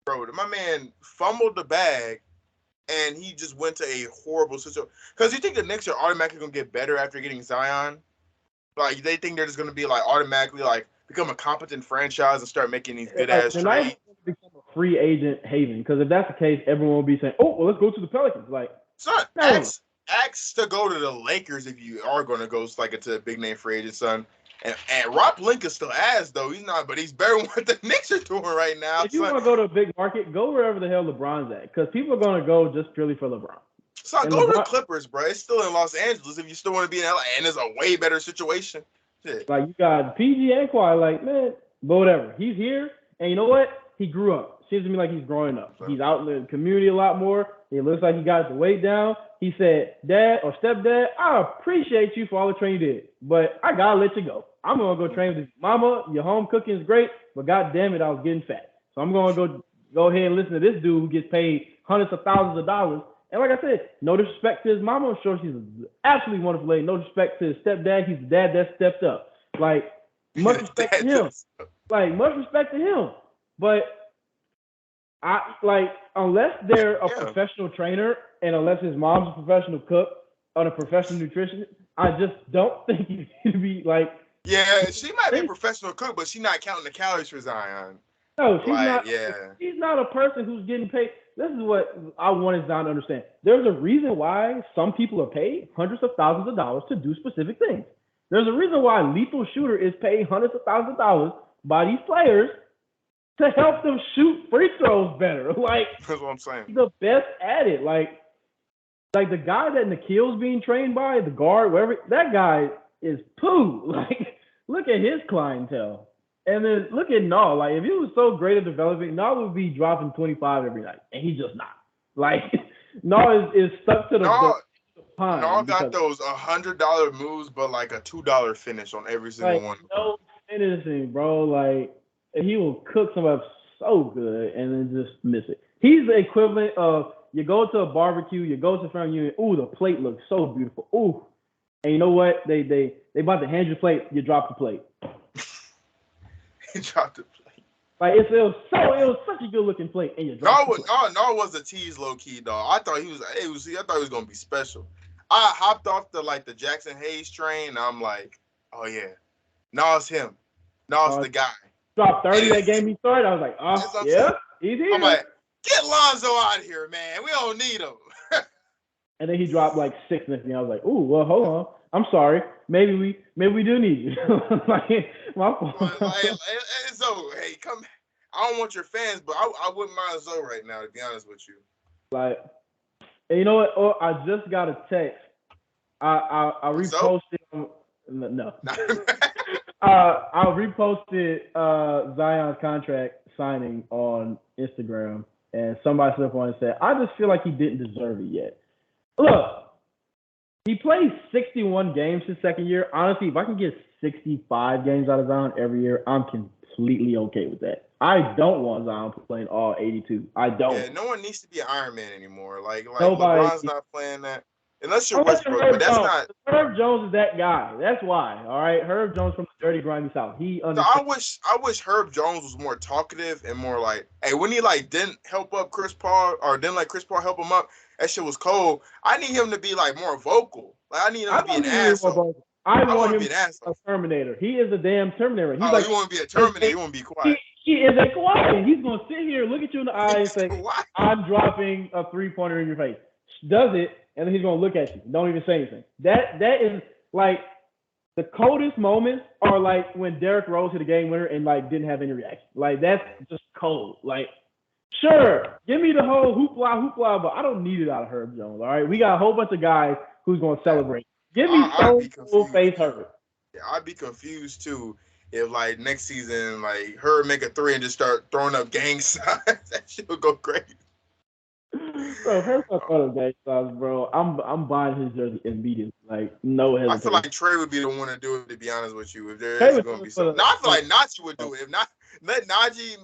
bro. My man fumbled the bag, and he just went to a horrible situation. Because you think the Knicks are automatically gonna get better after getting Zion? Like they think they're just gonna be like automatically like become a competent franchise and start making these good ass trades. Become a free agent haven, because if that's the case, everyone will be saying, "Oh, well, let's go to the Pelicans." Like, son, ask to go to the Lakers if you are going to go like to a big name free agent, son. And Rob Pelinka's still ass though. He's not, but he's better than what the Knicks are doing right now. If you want to go to a big market, go wherever the hell LeBron's at, because people are going to go just purely for LeBron. So go to the Clippers, bro. It's still in Los Angeles if you still want to be in LA, and it's a way better situation. Shit. Like you got PG and Kawhi, like man, but whatever. He's here, and you know what? He grew up. Seems to me like he's growing up. He's out in the community a lot more. It looks like he got the weight down. He said, "Dad or stepdad, I appreciate you for all the training you did, but I gotta let you go. I'm gonna go train with Mama. Your home cooking is great, but god damn it, I was getting fat. So I'm gonna go ahead and listen to this dude who gets paid hundreds of thousands of dollars." And like I said, no disrespect to his mama. I'm sure she's an absolutely wonderful lady. No disrespect to his stepdad. He's the dad that stepped up. Like, much respect to him. Like, much respect to him. But unless they're a professional trainer and unless his mom's a professional cook or a professional nutritionist, I just don't think he's going to be like Yeah, she might be a professional cook, but she's not counting the calories for Zion. No, she's Like, not. yeah. She's not a person who's getting paid. This is what I wanted Zion to understand. There's a reason why some people are paid hundreds of thousands of dollars to do specific things. There's a reason why Lethal Shooter is paid hundreds of thousands of dollars by these players to help them shoot free throws better. Like, That's what I'm saying. he's the best at it. Like the guy that Nikhil's being trained by, the guard, whatever, that guy is poo. Like, look at his clientele. And then look at Nall. Like, if he was so great at developing, Nall would be dropping 25 every night. And he's just not. Like, Nall is stuck to the pine. Nall got those $100 moves, but like a $2 finish on every single one. No finishing, bro. Like, he will cook somebody up so good and then just miss it. He's the equivalent of you go to a barbecue, you go to family union. Ooh, the plate looks so beautiful. Ooh, and you know what? They about to hand you a plate. You drop the plate. He dropped the plate. Like it was such a good looking plate, and you dropped the plate. No, was a tease low key, dog. I thought he was. I thought he was gonna be special. I hopped off the Jackson Hayes train. And I'm like, oh yeah, Nall's him. Nall's the guy. Dropped 30 that game he started. I was like, oh yeah, he's here. I'm like, get Lonzo out of here, man. We don't need him. And then he dropped like 6 next game. I was like, ooh, well, hold on. I'm sorry. Maybe we do need you. Like, my fault. Zoe, hey, come. I don't want your fans, but I wouldn't mind Zoe right now, to be honest with you. Like, and you know what? Oh, I just got a text. I reposted. No. I reposted Zion's contract signing on Instagram, and somebody slipped on and said, "I just feel like he didn't deserve it yet." Look, he played 61 games his second year. Honestly, if I can get 65 games out of Zion every year, I'm completely okay with that. I don't want Zion playing all 82. I don't. Yeah, no one needs to be an Iron Man anymore. Like LeBron's not playing that. Unless you're Westbrook, but that's not. Herb Jones is that guy. That's why. All right, Herb Jones from the dirty, grimy South. So I wish Herb Jones was more talkative and more like, hey, when he didn't help up Chris Paul or didn't let Chris Paul help him up, that shit was cold. I need him to be like more vocal. Like I need him to be an asshole. I want him to be a Terminator. He is a damn Terminator. He's like, you want to be a Terminator? You want to be quiet. He is a quiet. He's gonna sit here, look at you in the eye, and say, "I'm dropping a 3-pointer in your face." Does it? And then he's gonna look at you. Don't even say anything. That is like the coldest moments are like when Derrick Rose hit a game winner and didn't have any reaction. Like that's just cold. Like, sure, give me the whole hoopla, but I don't need it out of Herb Jones. All right, we got a whole bunch of guys who's gonna celebrate. Give me full face Herb. Yeah, I'd be confused too if next season Herb make a 3 and just start throwing up gang signs. That shit would go crazy. Bro, Herb's not throwing up gang signs, bro. I'm buying his jersey immediately. No hesitation. I feel like Trey would be the one to do it. To be honest with you, if there is going to be something. I feel like Najee would do it. If not, let Najee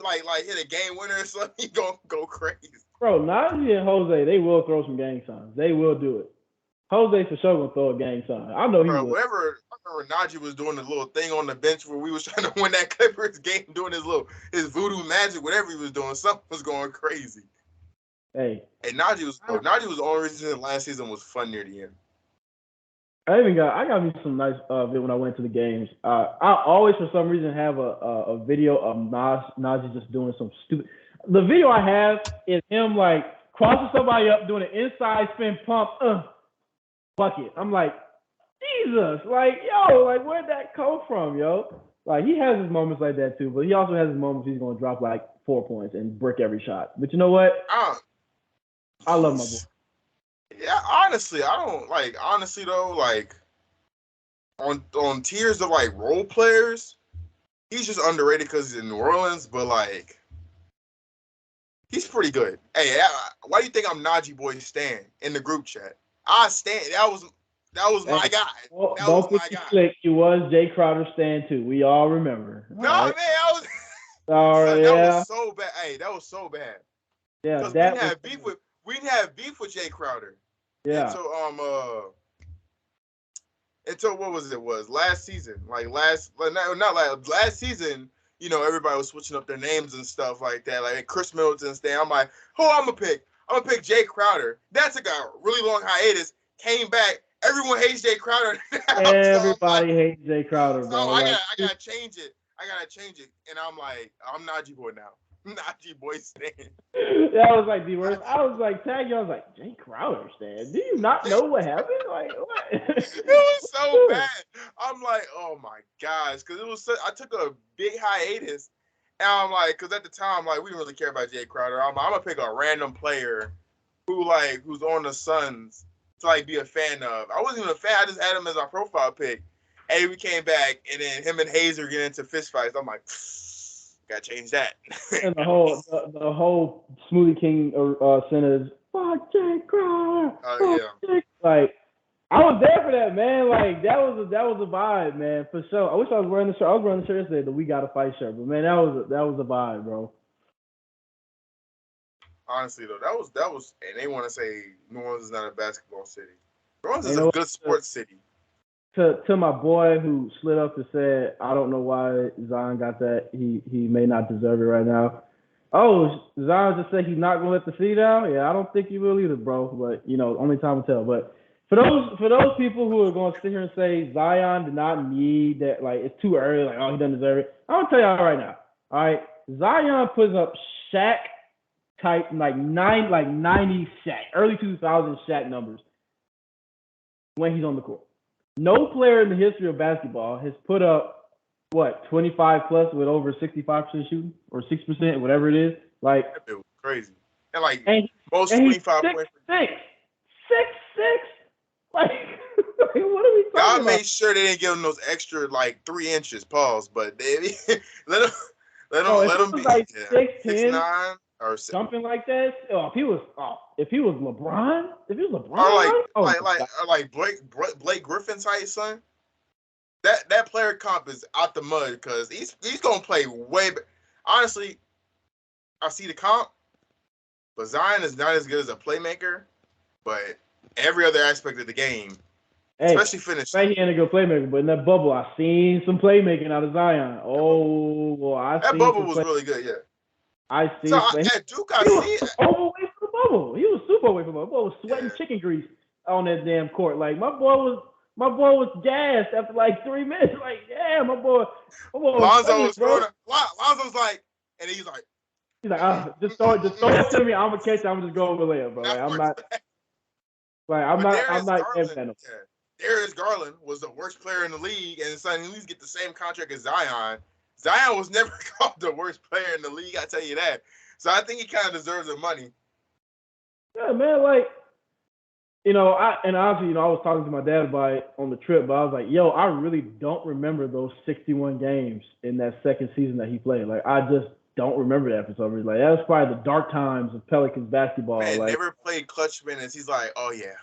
hit a game winner or something, he gonna go crazy. Bro, Najee and Jose, they will throw some gang signs. They will do it. Jose for sure gonna throw a gang sign. I know he will. Whenever Najee was doing the little thing on the bench where we was trying to win that Clippers game, doing his voodoo magic, whatever he was doing, something was going crazy. Hey, Najee was the only reason last season was fun near the end. I got me some nice video when I went to the games. I always for some reason have a video of Najee just doing some stupid. The video I have is him crossing somebody up, doing an inside spin pump, bucket. I'm like, Jesus, where'd that come from, yo? He has his moments like that too, but he also has his moments he's gonna drop 4 points and brick every shot. But you know what? I love my boy. Yeah, honestly, I don't honestly though, on tiers of role players, he's just underrated because he's in New Orleans, but he's pretty good. Hey, why do you think I'm Najee Boy Stan in the group chat? I stand. That was my guy. Well, that was my guy. Click. He was Jay Crowder Stan too. We all remember. No, right? Man, I was. Sorry, that was so bad. Hey, that was so bad. Yeah, because we didn't have beef with Jay Crowder. Yeah. Until what was it? Was last season? Last season. Everybody was switching up their names and stuff like that. Chris Middleton Stan. I'm like, who I'm gonna pick? I'm gonna pick Jay Crowder. That took a really long hiatus. Came back everyone hates Jay Crowder now. Everybody hates Jay Crowder, So bro. I gotta change it. And I'm like, I'm Najee boy now. Najee boy stand. That was like the worst. I was like, tag you. I was like, Jay Crowder stand. Do you not know what happened? Like, what? It was so bad. I'm like, oh my gosh, because I took a big hiatus, and I'm like, because at the time, like, we didn't really care about Jay Crowder. I'm gonna pick a random player who's on the Suns to like be a fan of. I wasn't even a fan. I just had him as my profile pick, and we came back, and then him and Hazer get into fistfights. I'm like, gotta change that. And the whole Smoothie King sentence, fuck Jay Crowder. Yeah. Like, I was there for that, man. Like, that was a vibe, man, for sure. I wish I was wearing the shirt. I was wearing the shirt yesterday, the We Gotta Fight shirt, but man, that was a vibe, bro. Honestly, though, that was, and they want to say New Orleans is not a basketball city. New Orleans is a good sports city. To my boy who slid up and said, I don't know why Zion got that. He may not deserve it right now. Oh, Zion just said he's not gonna let the city down. Yeah, I don't think he will either, bro. But only time will tell. But for those people who are going to sit here and say Zion did not need that, like it's too early, like he doesn't deserve it. I'm gonna tell y'all right now. All right, Zion puts up Shaq type like 90 Shaq, early 2000s Shaq numbers when he's on the court. No player in the history of basketball has put up 25 plus with over 65% shooting or 6%, whatever it is. Like that was crazy. And most 25 points. 6'6". Like what are we talking about? God made sure they didn't give him those extra like 3 inches. Pause, but they let him be like 6'9" or something like that. If he was LeBron, or like Blake Griffin's height, son. That player comp is out the mud because he's gonna play way. Honestly, I see the comp, but Zion is not as good as a playmaker. But every other aspect of the game, especially finishing. He ain't a good playmaker, but in that bubble, I seen some playmaking out of Zion. That bubble was really good, yeah. I see. So at Duke, I see it. Overweight for the bubble. He was super away from the bubble. He was sweating chicken grease on that damn court. Like my boy was gassed after like 3 minutes. Like, yeah, my boy Lonzo was throwing it. Lonzo's like, and he's like, just throw it to me. I'm gonna catch it. I'm just going with layup, bro. Like, I'm not. Darius Garland was the worst player in the league, and son, at least get the same contract as Zion. Zion was never called the worst player in the league, I tell you that. So I think he kind of deserves the money. Yeah, man. Like, honestly, I was talking to my dad about it on the trip, but I was like, yo, I really don't remember those 61 games in that second season that he played. Like, I just don't remember that for some reason. Like, that was probably the dark times of Pelicans basketball. Man, never played clutch minutes. He's like, oh yeah,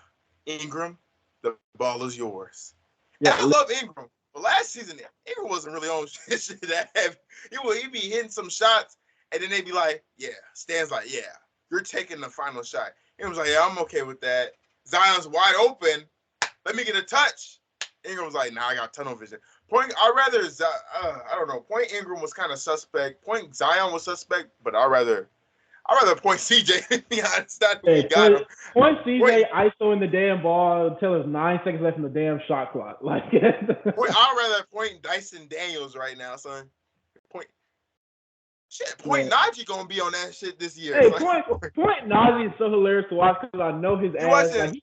Ingram, the ball is yours. Yeah, I love Ingram. But last season, Ingram wasn't really on shit that heavy. He'd be hitting some shots, and then they'd be like, yeah. Stan's like, yeah, you're taking the final shot. Ingram's like, yeah, I'm okay with that. Zion's wide open. Let me get a touch. Ingram's like, nah, I got tunnel vision. Point Ingram was kind of suspect. Point Zion was suspect, but I'd rather point CJ to be honest. Point CJ ISO in the damn ball until there's 9 seconds left in the damn shot clock. Like I'd rather point Dyson Daniels right now, son. Point Najee gonna be on that shit this year. Hey, point Najee is so hilarious to watch because I know his ass. Like,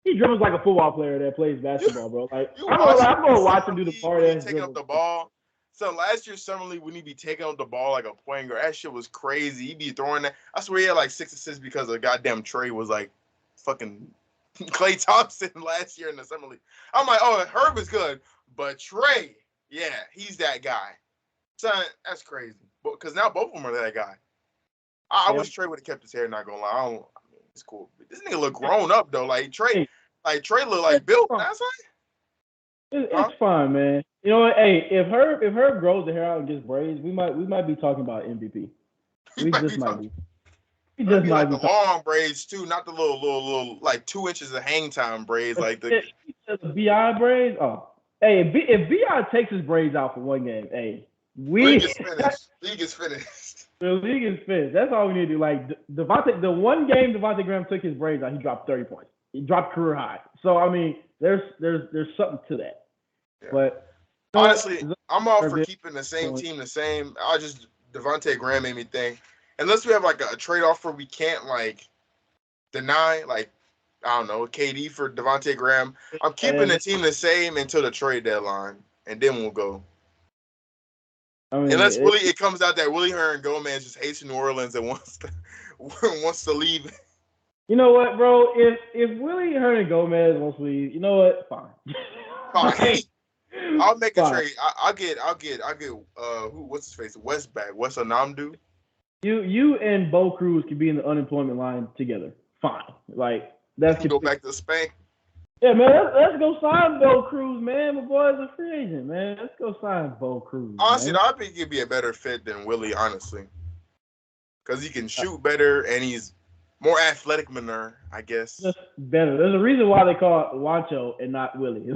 he dribbles like a football player that plays basketball, bro. Like I'm gonna watch him do the part ass taking up the ball. So last year, Summer League, when he'd be taking up the ball like a point guard, that shit was crazy. He'd be throwing that. I swear he had like 6 assists because the goddamn Trey was like fucking Klay Thompson last year in the Summer League. I'm like, oh, Herb is good, but Trey, yeah, he's that guy. Son, that's crazy. Because now both of them are that guy. I wish Trey would have kept his hair, not gonna lie. It's cool. But this nigga look grown up though. Like Trey look like Bill. That's right. It's fine, man. You know what? Hey, if Herb grows the hair out and gets braids, we might be talking about MVP. We just might be. He just might be the long braids too, not the little like 2 inches of hang time braids like the BI braids. Oh, hey, if BI takes his braids out for one game, hey, league is finished. League is finished. The league is finished. That's all we need to do. Like the one game Devontae Graham took his braids out, he dropped 30 points. He dropped career high. So I mean, there's something to that. Yeah. But honestly, I'm all for keeping the same team the same. I just Devontae Graham made me think. Unless we have like a trade offer we can't like deny, like I don't know, KD for Devontae Graham. I'm keeping the team the same until the trade deadline, and then we'll go. I mean, unless it comes out that Willie Hearn Gomez just hates New Orleans and wants to leave. You know what, bro? If Willie Hearn Gomez wants to leave, you know what? Fine. Fine. I'll make a trade. I'll get what's his face? West Anamdu. You and Bo Cruz could be in the unemployment line together. Fine. Like that's go back to Spain. Yeah, man. Let's go sign Bo Cruz, man. My boy's a free agent, man. Let's go sign Bo Cruz. Honestly, I think he'd be a better fit than Willie, honestly, because he can shoot better and he's more athletic manure, I guess. Just better. There's a reason why they call it Wancho and not Willie.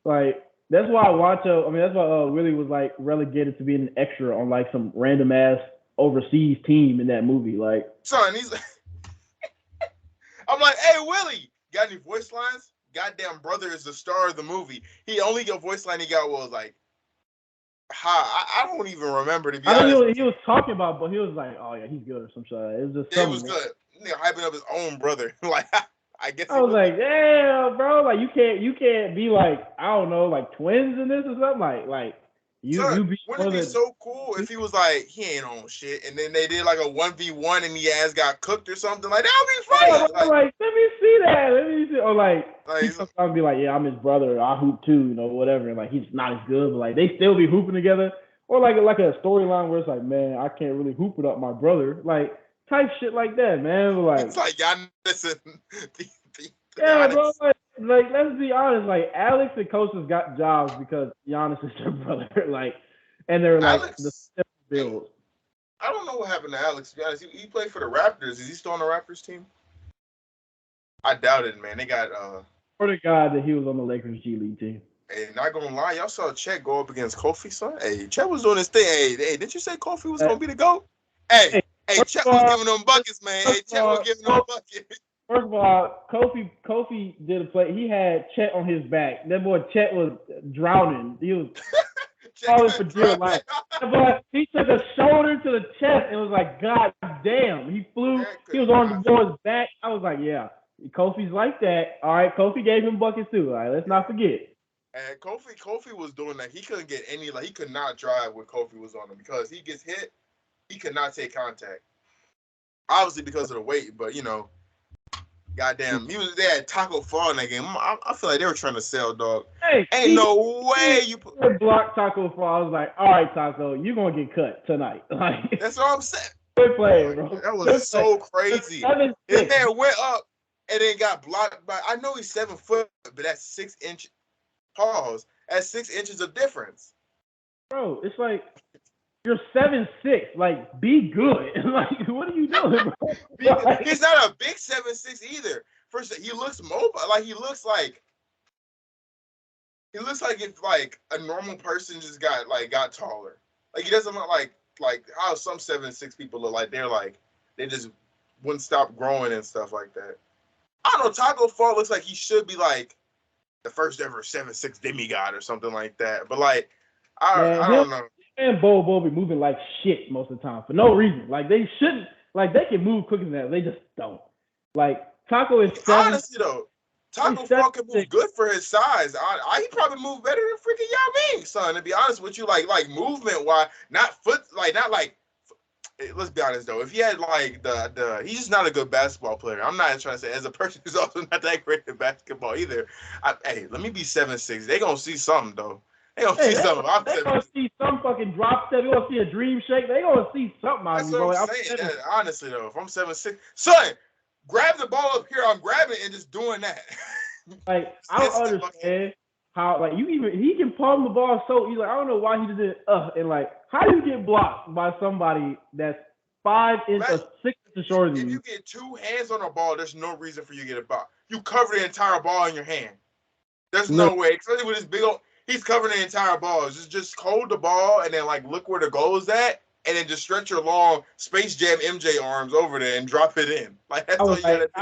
Like that's why Wancho. I mean, that's why Willie was like relegated to being an extra on like some random ass overseas team in that movie. Like, son, he's. I'm like, hey Willie, got any voice lines? Goddamn brother is the star of the movie. He only got voice line he got was like, "Hi." I don't even remember to be honest. I think he was talking about, but he was like, "Oh yeah, he's good" or some shit. It was just. It was good. Hyping up his own brother. Like. I guess I was like, damn, bro, like you can't be like, I don't know, like twins in this or something. Like you be. Wouldn't it be so cool if he was like, he ain't on shit, and then they did like a 1v1 and the ass got cooked or something like that? Would be funny. Yeah, like, let me see that. Let me see. Or like he sometimes be like, yeah, I'm his brother. I hoop too, whatever. And like he's not as good, but like they still be hooping together. Or like a storyline where it's like, man, I can't really hoop without my brother. Like. Type shit like that, man. Like it's like Giannis and yeah, bro. Like, let's be honest. Like Alex and Kostas got jobs because Giannis is their brother. Like, and they're like Alex, the Bills. I don't know what happened to Alex. To be honest, he played for the Raptors. Is he still on the Raptors team? I doubt it, man. They got For the guy that he was on the Lakers G League team. Hey, not gonna lie, y'all saw Chet go up against Kofi, son. Hey, Chet was doing his thing. Hey, didn't you say Kofi was gonna be the GOAT? Hey, Chet was giving them buckets, man. Hey, Chet was giving them buckets. First of all, Kofi did a play. He had Chet on his back. That boy Chet was drowning. He was falling for dear life. But he took a shoulder to the chest and was like, God damn. He flew. He was on the boy's back. I was like, yeah, Kofi's like that. All right, Kofi gave him buckets too. All right, let's not forget. And Kofi was doing that. He couldn't get any, like, he could not drive when Kofi was on him because he gets hit. He could not take contact. Obviously because of the weight, but goddamn, they had Taco Fall in that game. I feel like they were trying to sell, dog. Hey, ain't no way you block Taco Fall. I was like, all right, Taco, you're gonna get cut tonight. Like that's what I'm saying. Good play, bro. That was so crazy. His man went up and then got blocked by. I know he's 7 foot, but that's 6 inches. Pause. That's 6 inches of difference. Bro, it's like. You're 7'6". Like, be good. Like, what are you doing, bro? He's not a big 7'6" either. First, he looks mobile. Like he looks like if like a normal person just got taller. Like he doesn't look like how some 7'6" people look like. They just wouldn't stop growing and stuff like that. I don't know. Taco Fall looks like he should be like the first ever 7'6" demigod or something like that. But like, I don't know. And Bo be moving like shit most of the time for no reason. Like they shouldn't. Like they can move quicker than that. They just don't. Like Taco is 7. Honestly though, Taco Fall can move good for his size. He probably move better than freaking Yao Ming, son. To be honest with you, like movement wise, not foot, not like. Let's be honest though. If he had like he's just not a good basketball player. I'm not trying to say as a person who's also not that great at basketball either. Hey, let me be 7'6". They gonna see something though. They gonna see something. They gonna see some fucking drop step. They gonna see a dream shake. They gonna see something out of you, bro. That's what I'm saying. Honestly though, if I'm 7'6", son, grab the ball up here. I'm grabbing and just doing that. Like I don't understand how like he can palm the ball so easy. Like, I don't know why he just did and like how do you get blocked by somebody that's 5 inches, 6 inches shorter than you? If you get 2 hands on a ball, there's no reason for you to get a block. You cover the entire ball in your hand. There's no way, especially with this big old. He's covering the entire ball. Just hold the ball and then like look where the goal is at, and then just stretch your long Space Jam MJ arms over there and drop it in. Like that's all you gotta do.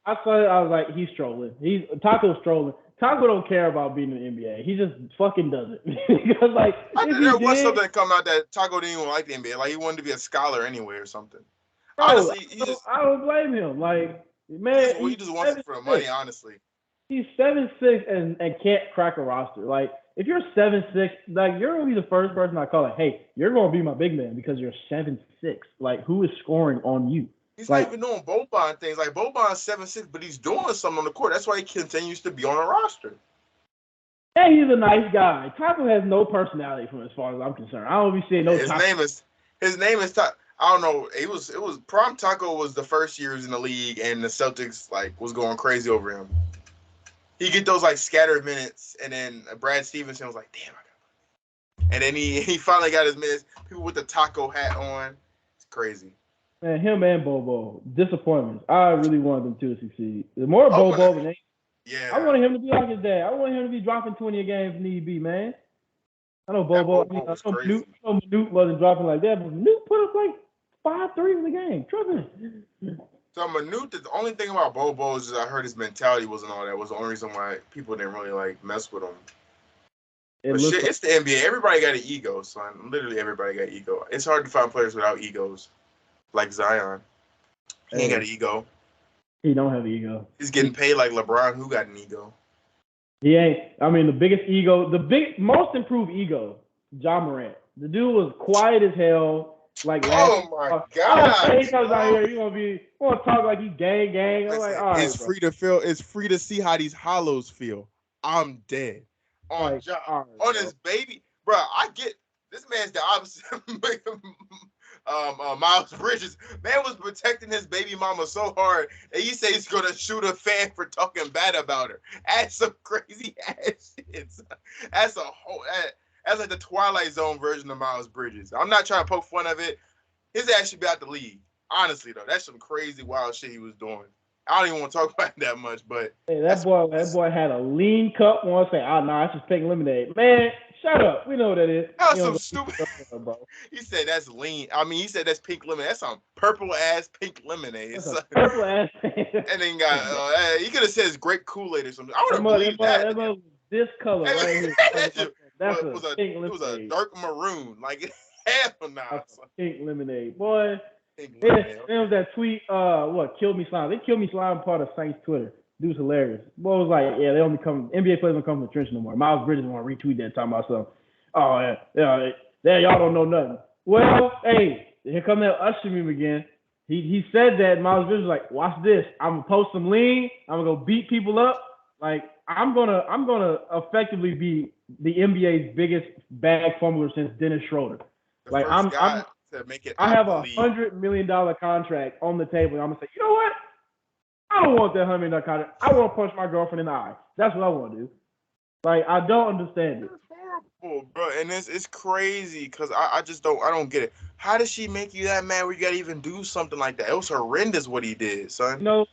I saw it. I was like, he's trolling. Taco's trolling. Taco don't care about being in the NBA. He just fucking does it. Because like, if he There was did, something that come out that Taco didn't even like the NBA. Like he wanted to be a scholar anyway or something. bro, Honestly, I don't blame him. Like, man, he just wants it for the money. Honestly, he's 7'6" and can't crack a roster. Like, if you're 7'6", like you're gonna be the first person I call it. Hey, you're gonna be my big man because you're 7'6". Like, who is scoring on you? he's not Like, even doing Boban things. Like Boban's 7'6", but he's doing something on the court. That's why he continues to be on a roster. yeah, he's a nice guy. Taco has no personality from as far as I'm concerned. I don't be seeing no. His name is I don't know. It was Prom Taco was the first years in the league, and the Celtics like was going crazy over him. He get those like scattered minutes, and then Brad Stevenson was like, "Damn, I got." And then he finally got his minutes. People with the Taco hat on. It's crazy. Man, him and Bobo, disappointments. I really wanted them two to succeed. The more Bobo than yeah. I wanted him to be like his dad. I wanted him to be dropping 20 a game if need be, man. I know Bobo. Was crazy. Manute wasn't dropping like that, but Manute put up like 5 threes in the game. Trust me. So Manute, the only thing about Bobo is I heard his mentality wasn't all that. Was the only reason why people didn't really like mess with him. But shit, it's the NBA. Everybody got an ego, son. Literally everybody got ego. It's hard to find players without egos, like Zion. He ain't got an ego. He don't have an ego. He's getting paid like LeBron, who got an ego. He ain't. I mean, the biggest ego, most improved ego, Ja Morant. The dude was quiet as hell. Like, oh my god! He comes out here, you gonna talk like he gang. I'm like, all right, it's free to feel. It's free to see how these hollows feel. I'm dead on like, on his baby, bro. I get this man's the opposite. Miles Bridges, man was protecting his baby mama so hard that he said he's gonna shoot a fan for talking bad about her. That's some crazy ass shit. That's that's like the Twilight Zone version of Miles Bridges. I'm not trying to poke fun of it. His ass should be out the league. Honestly though, that's some crazy wild shit he was doing. I don't even want to talk about it that much, but hey, that boy had a lean cup once. Say, that's just pink lemonade. Man, shut up. We know what that is. That was some stupid. Bro. He said that's lean. I mean, he said that's pink lemonade. That's some purple ass pink lemonade. Purple ass. And then got he could have said it's grape Kool-Aid or something. I would have believed that. That this color right here. It was a dark maroon. Like hell nah. Pink lemonade, boy. It was that tweet, Kill Me Slime. They Kill Me Slime part of Saints Twitter. Dude's hilarious. Boy was like, yeah, NBA players don't come from the trench no more. Miles Bridges want to retweet that talking about something. Oh, yeah, y'all don't know nothing. Well, hey, here come that Usher meme again. He said that, and Miles Bridges was like, watch this. I'm going to post some lean. I'm going to go beat people up. Like, I'm gonna effectively be the NBA's biggest bag fumbler since Dennis Schroeder. Like, I have $100 million contract on the table, and I'm gonna say, you know what? I don't want that $100 million contract. I want to punch my girlfriend in the eye. That's what I want to do. Like, I don't understand it. It's horrible, bro, and it's crazy because I don't get it. How does she make you that mad where you gotta even do something like that? It was horrendous what he did, son. No,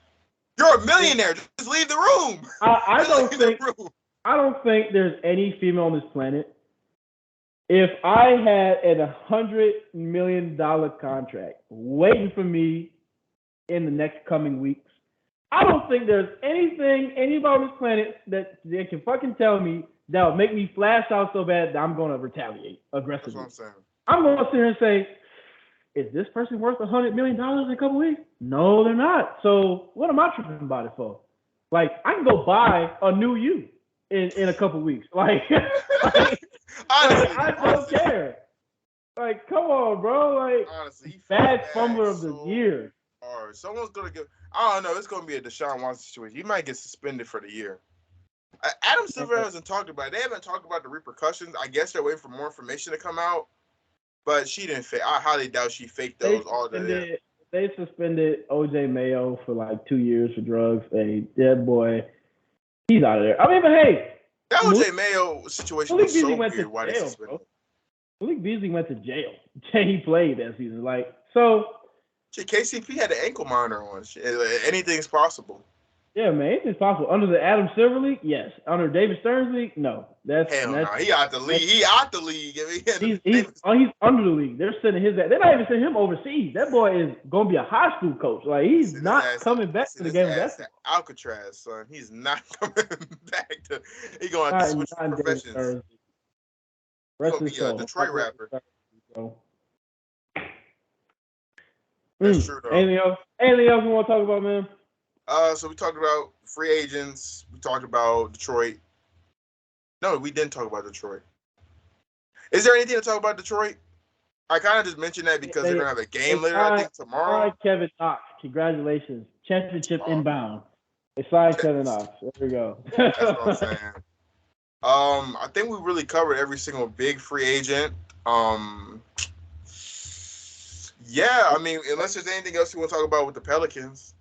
you're a millionaire. Just leave the room. I don't think there's any female on this planet. If I had a $100 million contract waiting for me in the next coming weeks, I don't think there's anything anybody on this planet that they can fucking tell me that will make me flash out so bad that I'm going to retaliate aggressively. That's what I'm saying. I'm going to sit here and say, is this person worth $100 million in a couple weeks? No, they're not. So what am I tripping about it for? Like, I can go buy a new you in a couple weeks. Like, honestly, I don't care. Like, come on, bro. Like, honestly, bad fumbler of the year. Or someone's gonna get. I don't know. It's gonna be a Deshaun Watson situation. He might get suspended for the year. Adam Silver hasn't talked about it. They haven't talked about the repercussions. I guess they're waiting for more information to come out. But she didn't fake. I highly doubt she faked those all day. They suspended OJ Mayo for like 2 years for drugs. Hey, that boy, he's out of there. I mean, but hey, that OJ Mayo situation was so weird. Why they suspended? Malik Beasley went to jail. He played that season. Like, so. KCP had an ankle monitor on. Anything's possible. Yeah, man, anything's possible. Under the Adam Silver League, yes. Under David Stern's league, no. Hell no, he out the league. He out the league. He's under the league. They're sending his. They're not even sending him overseas. That boy is going to be a high school coach. Like he's not coming back to the game of basketball. Alcatraz, son. He's not coming back to. He's going to have to switch professions. He's going to be a Detroit rapper. That's true, though. Anything else you want to talk about, man? So we talked about free agents. We talked about Detroit. No, we didn't talk about Detroit. Is there anything to talk about Detroit? I kind of just mentioned that because they're going to have a game later, I think, tomorrow. Kevin Knox. Congratulations. Championship inbound. They signed Kevin Knox. There we go. That's what I'm saying. I think we really covered every single big free agent. Yeah, I mean, unless there's anything else you want to talk about with the Pelicans.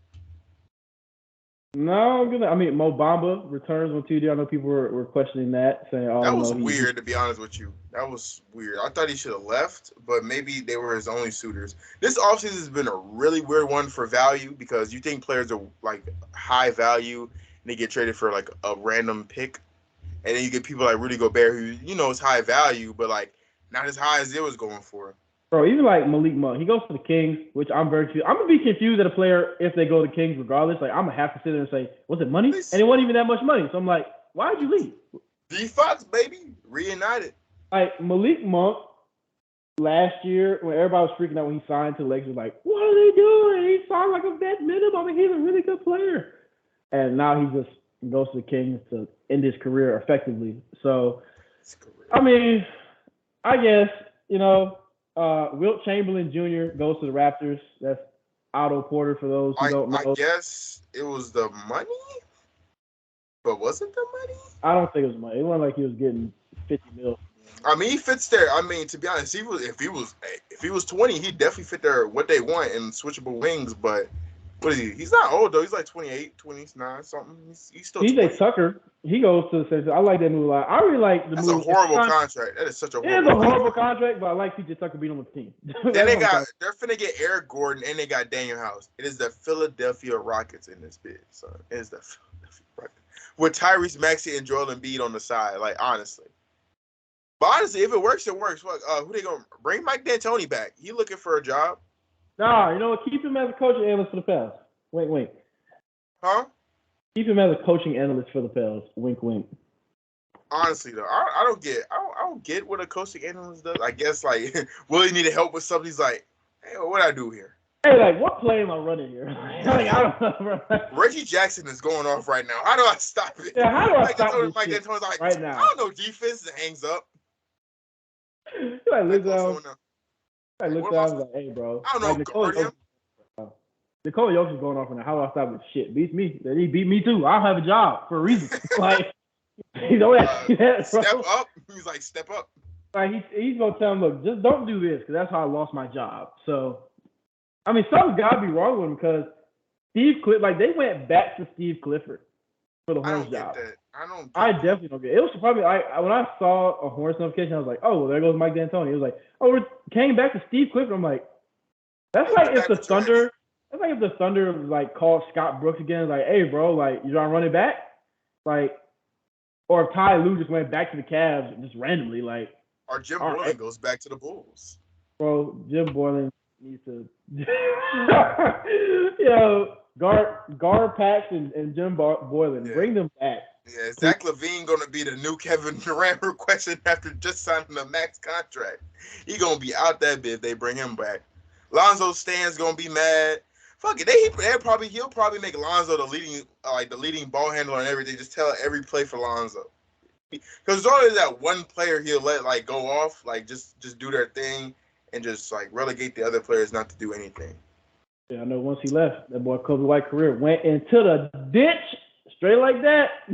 No, Mo Bamba returns on Tuesday. I know people were questioning that, saying, "Oh, that was weird." To be honest with you, that was weird. I thought he should have left, but maybe they were his only suitors. This offseason has been a really weird one for value because you think players are like high value and they get traded for like a random pick, and then you get people like Rudy Gobert who is high value, but like not as high as it was going for. Bro, even like Malik Monk, he goes to the Kings, which I'm very confused. I'm going to be confused at a player if they go to Kings regardless. Like, I'm going to have to sit there and say, was it money? And it wasn't even that much money. So I'm like, why'd you leave? D-Fox, baby. Reunited. Like, Malik Monk, last year, when everybody was freaking out when he signed to the Lakers, like, what are they doing? He signed like a vet minimum, and he's a really good player. And now he just goes to the Kings to end his career effectively. So, I mean, I guess, Wilt Chamberlain Jr. goes to the Raptors. That's Otto Porter for those who don't know. I guess it was the money, but was it the money? I don't think it was money. It wasn't like he was getting $50 million. I mean, he fits there. I mean, to be honest, if he was 20, he'd definitely fit there what they want in switchable wings. But what is he? He's not old though. He's like 28, 29, something. He's still. PJ Tucker. He goes to the Sixers. I like that move a lot. I really like the move. That's a horrible contract. That is such a horrible. It's a horrible contract, but I like PJ Tucker being on the team. Then they're finna get Eric Gordon and they got Daniel House. It is the Philadelphia Rockets in this bid, son. It is the Philadelphia Rockets with Tyrese Maxey and Joel Embiid on the side. Like honestly, but honestly, if it works, it works. What? Who they gonna bring? Mike D'Antoni back? He looking for a job? Nah, you know what? Keep him as a coaching analyst for the Pels. Wink. Huh? Keep him as a coaching analyst for the Pels. Wink, wink. Honestly though, I don't get what a coaching analyst does. I guess like Willie needed help with something. He's like, hey, what I do here? Hey, like what play am I running here? Like I don't know. Reggie Jackson is going off right now. How do I stop it? Yeah, how do I stop this Mike shit D'Antoni's like, right now? I don't know defense. It hangs up. He like looks down. Like, hey, bro. I don't know. Guard him. Nikola Jokic is going off right now. How do I stop this shit? Beats me. He beat me too. I don't have a job for a reason. Like. Step up. He's like, step up. Like he's gonna tell him, look, just don't do this because that's how I lost my job. So, I mean, something's gotta be wrong with him because they went back to Steve Clifford for the Hornets job. I definitely don't get it. It was probably when I saw a Hornets notification, I was like, oh, well, there goes Mike D'Antoni. It was like, oh, we came back to Steve Clifford. I'm like, that's like if the Thunder like called Scott Brooks again, like, hey, bro, like you trying to run it back, like. Or if Ty Lue just went back to the Cavs just randomly, like. Or Jim Boylan goes back to the Bulls. Bro, Jim Boylan needs to. Gar Pax and Jim Boylan, bring them back. Yeah, Zach LaVine going to be the new Kevin Durant requesting after just signing a max contract. He going to be out that bit if they bring him back. Lonzo Stan's going to be mad. Fuck it, he'll probably make Lonzo the leading ball handler and everything. Just tell every play for Lonzo, because there's always that one player he'll let like go off, like just do their thing, and just like relegate the other players not to do anything. Yeah, I know. Once he left, that boy Kobe White career went into the ditch straight like that.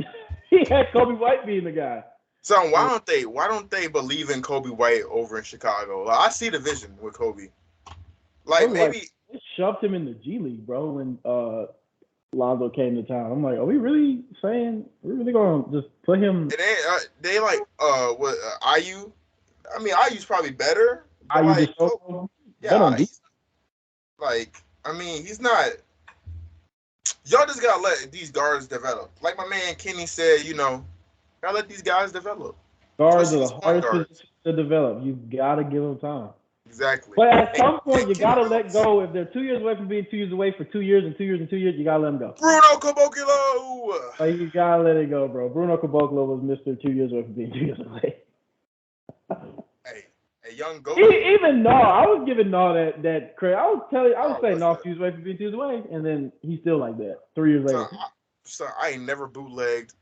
He had Kobe White being the guy. So why don't they believe in Kobe White over in Chicago? Like, I see the vision with Kobe. Like maybe. They shoved him in the G League, bro, when Lonzo came to town. I'm like, are we really saying we're really gonna just put him? And they like what IU? I mean, IU's probably better. IU like, Kobe, yeah, like I mean, he's not. y'all just gotta let these guards develop. Like my man Kenny said, gotta let these guys develop, Guards are especially the these point hardest guards. position to develop. You gotta give them time. Exactly. But at some Hey, point, you Kenny gotta let Rhodes, go. If they're 2 years away from being 2 years away for 2 years and 2 years and 2 years, you gotta let them go. Bruno Caboclo. Like you gotta let it go, bro. Bruno Caboclo was Mr. 2 years away from being 2 years away. Hey, a young goat. Even no, I was giving no that credit. I was saying What's no that? 2 years away from being 2 years away, and then he's still like that 3 years So, later. I ain't never bootlegged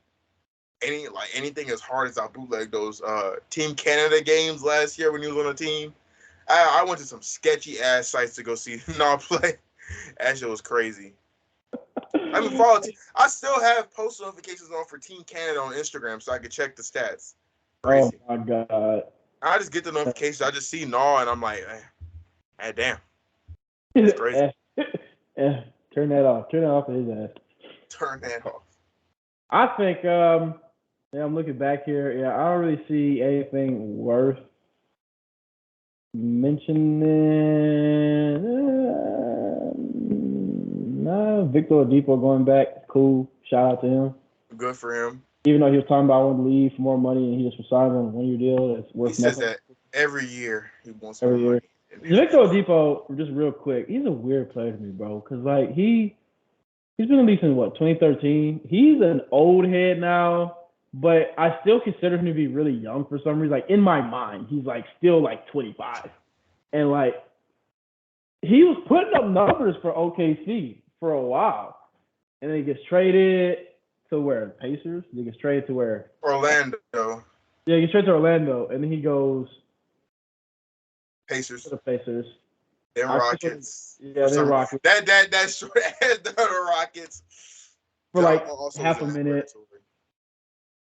anything as hard as I bootlegged those Team Canada games last year when he was on the team. I went to some sketchy ass sites to go see Nah play. That shit was crazy. I mean, I still have post notifications on for Team Canada on Instagram so I can check the stats. Oh Crazy. my god. I just get the notifications. I just see Nah and I'm like, damn. It's crazy. Turn that off. Turn that off of his ass. Turn that off. I think, I'm looking back here. Yeah, I don't really see anything worth mentioning. No, Victor Oladipo going back. Cool. Shout out to him. Good for him. Even though he was talking about wanting to leave for more money and he just signed on a 1 year deal that's worth He nothing. says that every year he wants Every more year. money. Victor Oladipo, just real quick, he's a weird player to me, bro. Because, like, he's been in the league since, 2013? He's an old head now, but I still consider him to be really young for some reason. Like, in my mind, he's, still, 25. And, he was putting up numbers for OKC for a while. And then he gets traded to where? Pacers? He gets traded to where? Orlando. Yeah, he gets traded to Orlando. And then he goes Pacers. to the Pacers. Then Rockets. Yeah, then Rockets. That short ass the Rockets. For half a minute.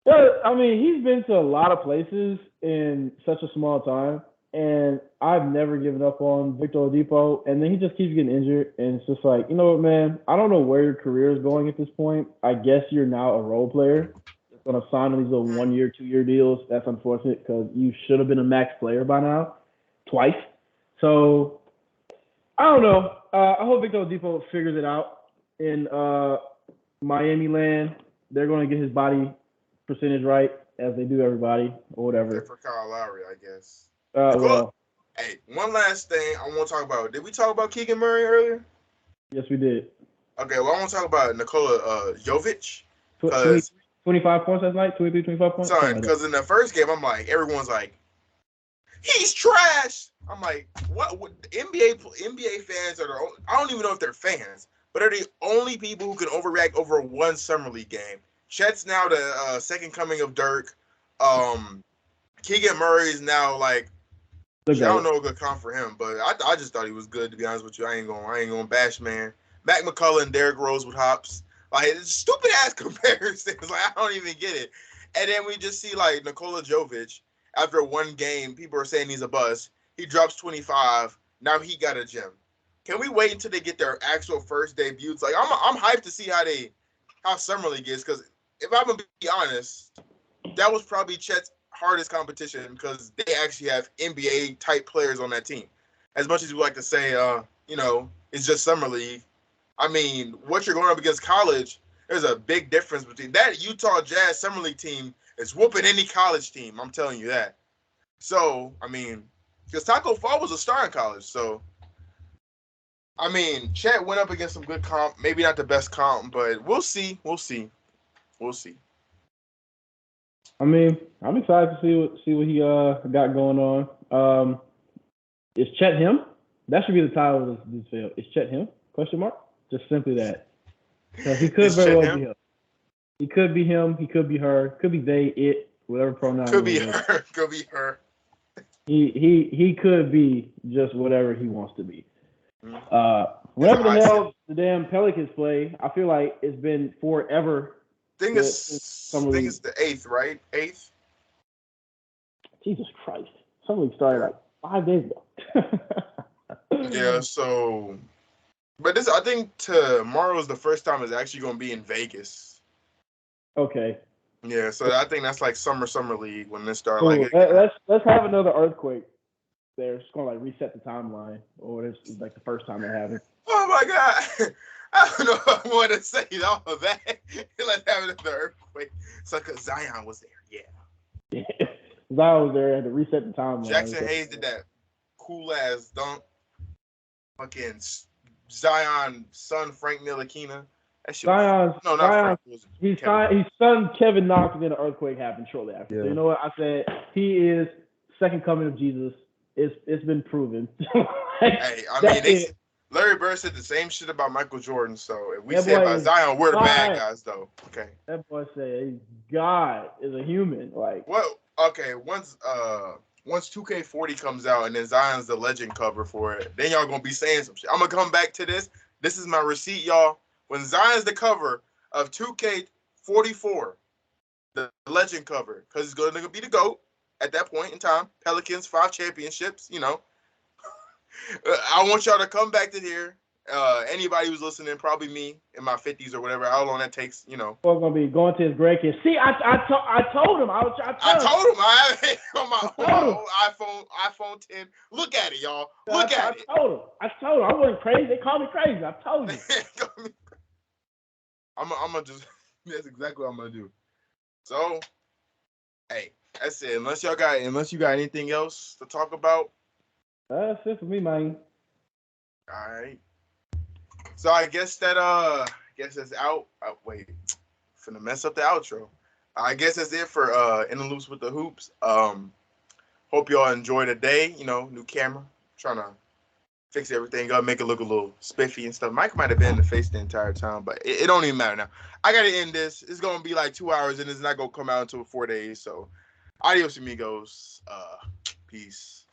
I mean, he's been to a lot of places in such a small time, and I've never given up on Victor Oladipo. And then he just keeps getting injured, and it's just like, you know what, man? I don't know where your career is going at this point. I guess you're now a role player. That's going to sign on these little 1 year, 2 year deals. That's unfortunate because you should have been a max player by now, twice. So I don't know. I hope Victor Oladipo figures it out in Miami land. They're going to get his body percentage right, as they do everybody, or whatever. Except for Kyle Lowry, I guess. Well, hey, one last thing I want to talk about. Did we talk about Keegan Murray earlier? Yes, we did. Okay, well, I want to talk about Nikola Jovic. 25 points last night? 23, 25 points? Son, because in the first game, I'm like, everyone's like, he's trash. I'm like, what NBA fans are I don't even know if they're fans, but are the only people who can overreact over one summer league game. Chet's now the second coming of Dirk. Keegan Murray is now I don't know a good comp for him, but I just thought he was good, to be honest with you. I ain't gonna bash, man. Mac McCullough and Derrick Rose with hops. Stupid ass comparisons. I don't even get it. And then we just see Nikola Jovic after one game, people are saying he's a bust. He drops 25. Now he got a gem. Can we wait until they get their actual first debuts? I'm hyped to see how summer league is, because if I'm gonna be honest, that was probably Chet's hardest competition because they actually have NBA type players on that team. As much as we like to say, it's just summer league. I mean, what you're going up against college, there's a big difference between that Utah Jazz summer league team is whooping any college team. I'm telling you that. So, I mean, because Taco Fall was a star in college. So, I mean, Chet went up against some good comp. Maybe not the best comp, but we'll see. We'll see. I mean, I'm excited to see what he got going on. Is Chet him? That should be the title of this video. Is Chet him? Question mark? Just simply that. He could very well be him. He could be him. He could be her. Could be they, it, whatever pronoun. Could be her. Could be her. He could be just whatever he wants to be. Whenever the hell the damn Pelicans play, I feel like it's been forever. I think it's the 8th, right? 8th? Jesus Christ. Something started 5 days ago. Yeah, so... But I think tomorrow is the first time it's actually going to be in Vegas. Okay. Yeah, so I think that's summer league when this starts. Cool. Let's have another earthquake there. It's going to reset the timeline, or it's the first time it happened. Oh my God! I don't know if I want to say all of that. Let's have another earthquake. So, because Zion was there, yeah. Zion was there, had to reset the timeline. Jackson Hayes did that cool ass dunk. Fucking Zion son Frank Ntilikina. That shit was no, not Frank. It was his son Kevin Knox, and then an earthquake happened shortly after. Yeah. So you know what I said? He is second coming of Jesus. It's been proven. Hey, I mean, Larry Bird said the same shit about Michael Jordan. So if we say about Zion, we're the bad guys, though. Okay. That boy said God is a human. Like, well, okay. Once 2K40 comes out and then Zion's the legend cover for it, then y'all gonna be saying some shit. I'm gonna come back to this. This is my receipt, y'all. When Zion's the cover of 2K44, the legend cover, because it's gonna be the GOAT at that point in time. Pelicans 5 championships, you know. I want y'all to come back to here. Anybody who's listening, probably me in my 50s or whatever, how long that takes, you know. We're gonna be going to his grandkids. See, I told him. I told him. I have it on my iPhone 10. Look at it, y'all. Look at it. I told him. I wasn't crazy. They called me crazy. I told you. I'm gonna just. That's exactly what I'm gonna do. So, hey, that's it. Unless you got anything else to talk about. That's it for me, man. All right. So I guess that's out. Wait, finna mess up the outro. I guess that's it for In the Loops with the Hoops. Hope y'all enjoyed the day. You know, new camera. Trying to fix everything up, make it look a little spiffy and stuff. Mike might have been in the face the entire time, but it don't even matter now. I gotta end this. It's gonna be like 2 hours and it's not gonna come out until 4 days. So, adios amigos. Peace.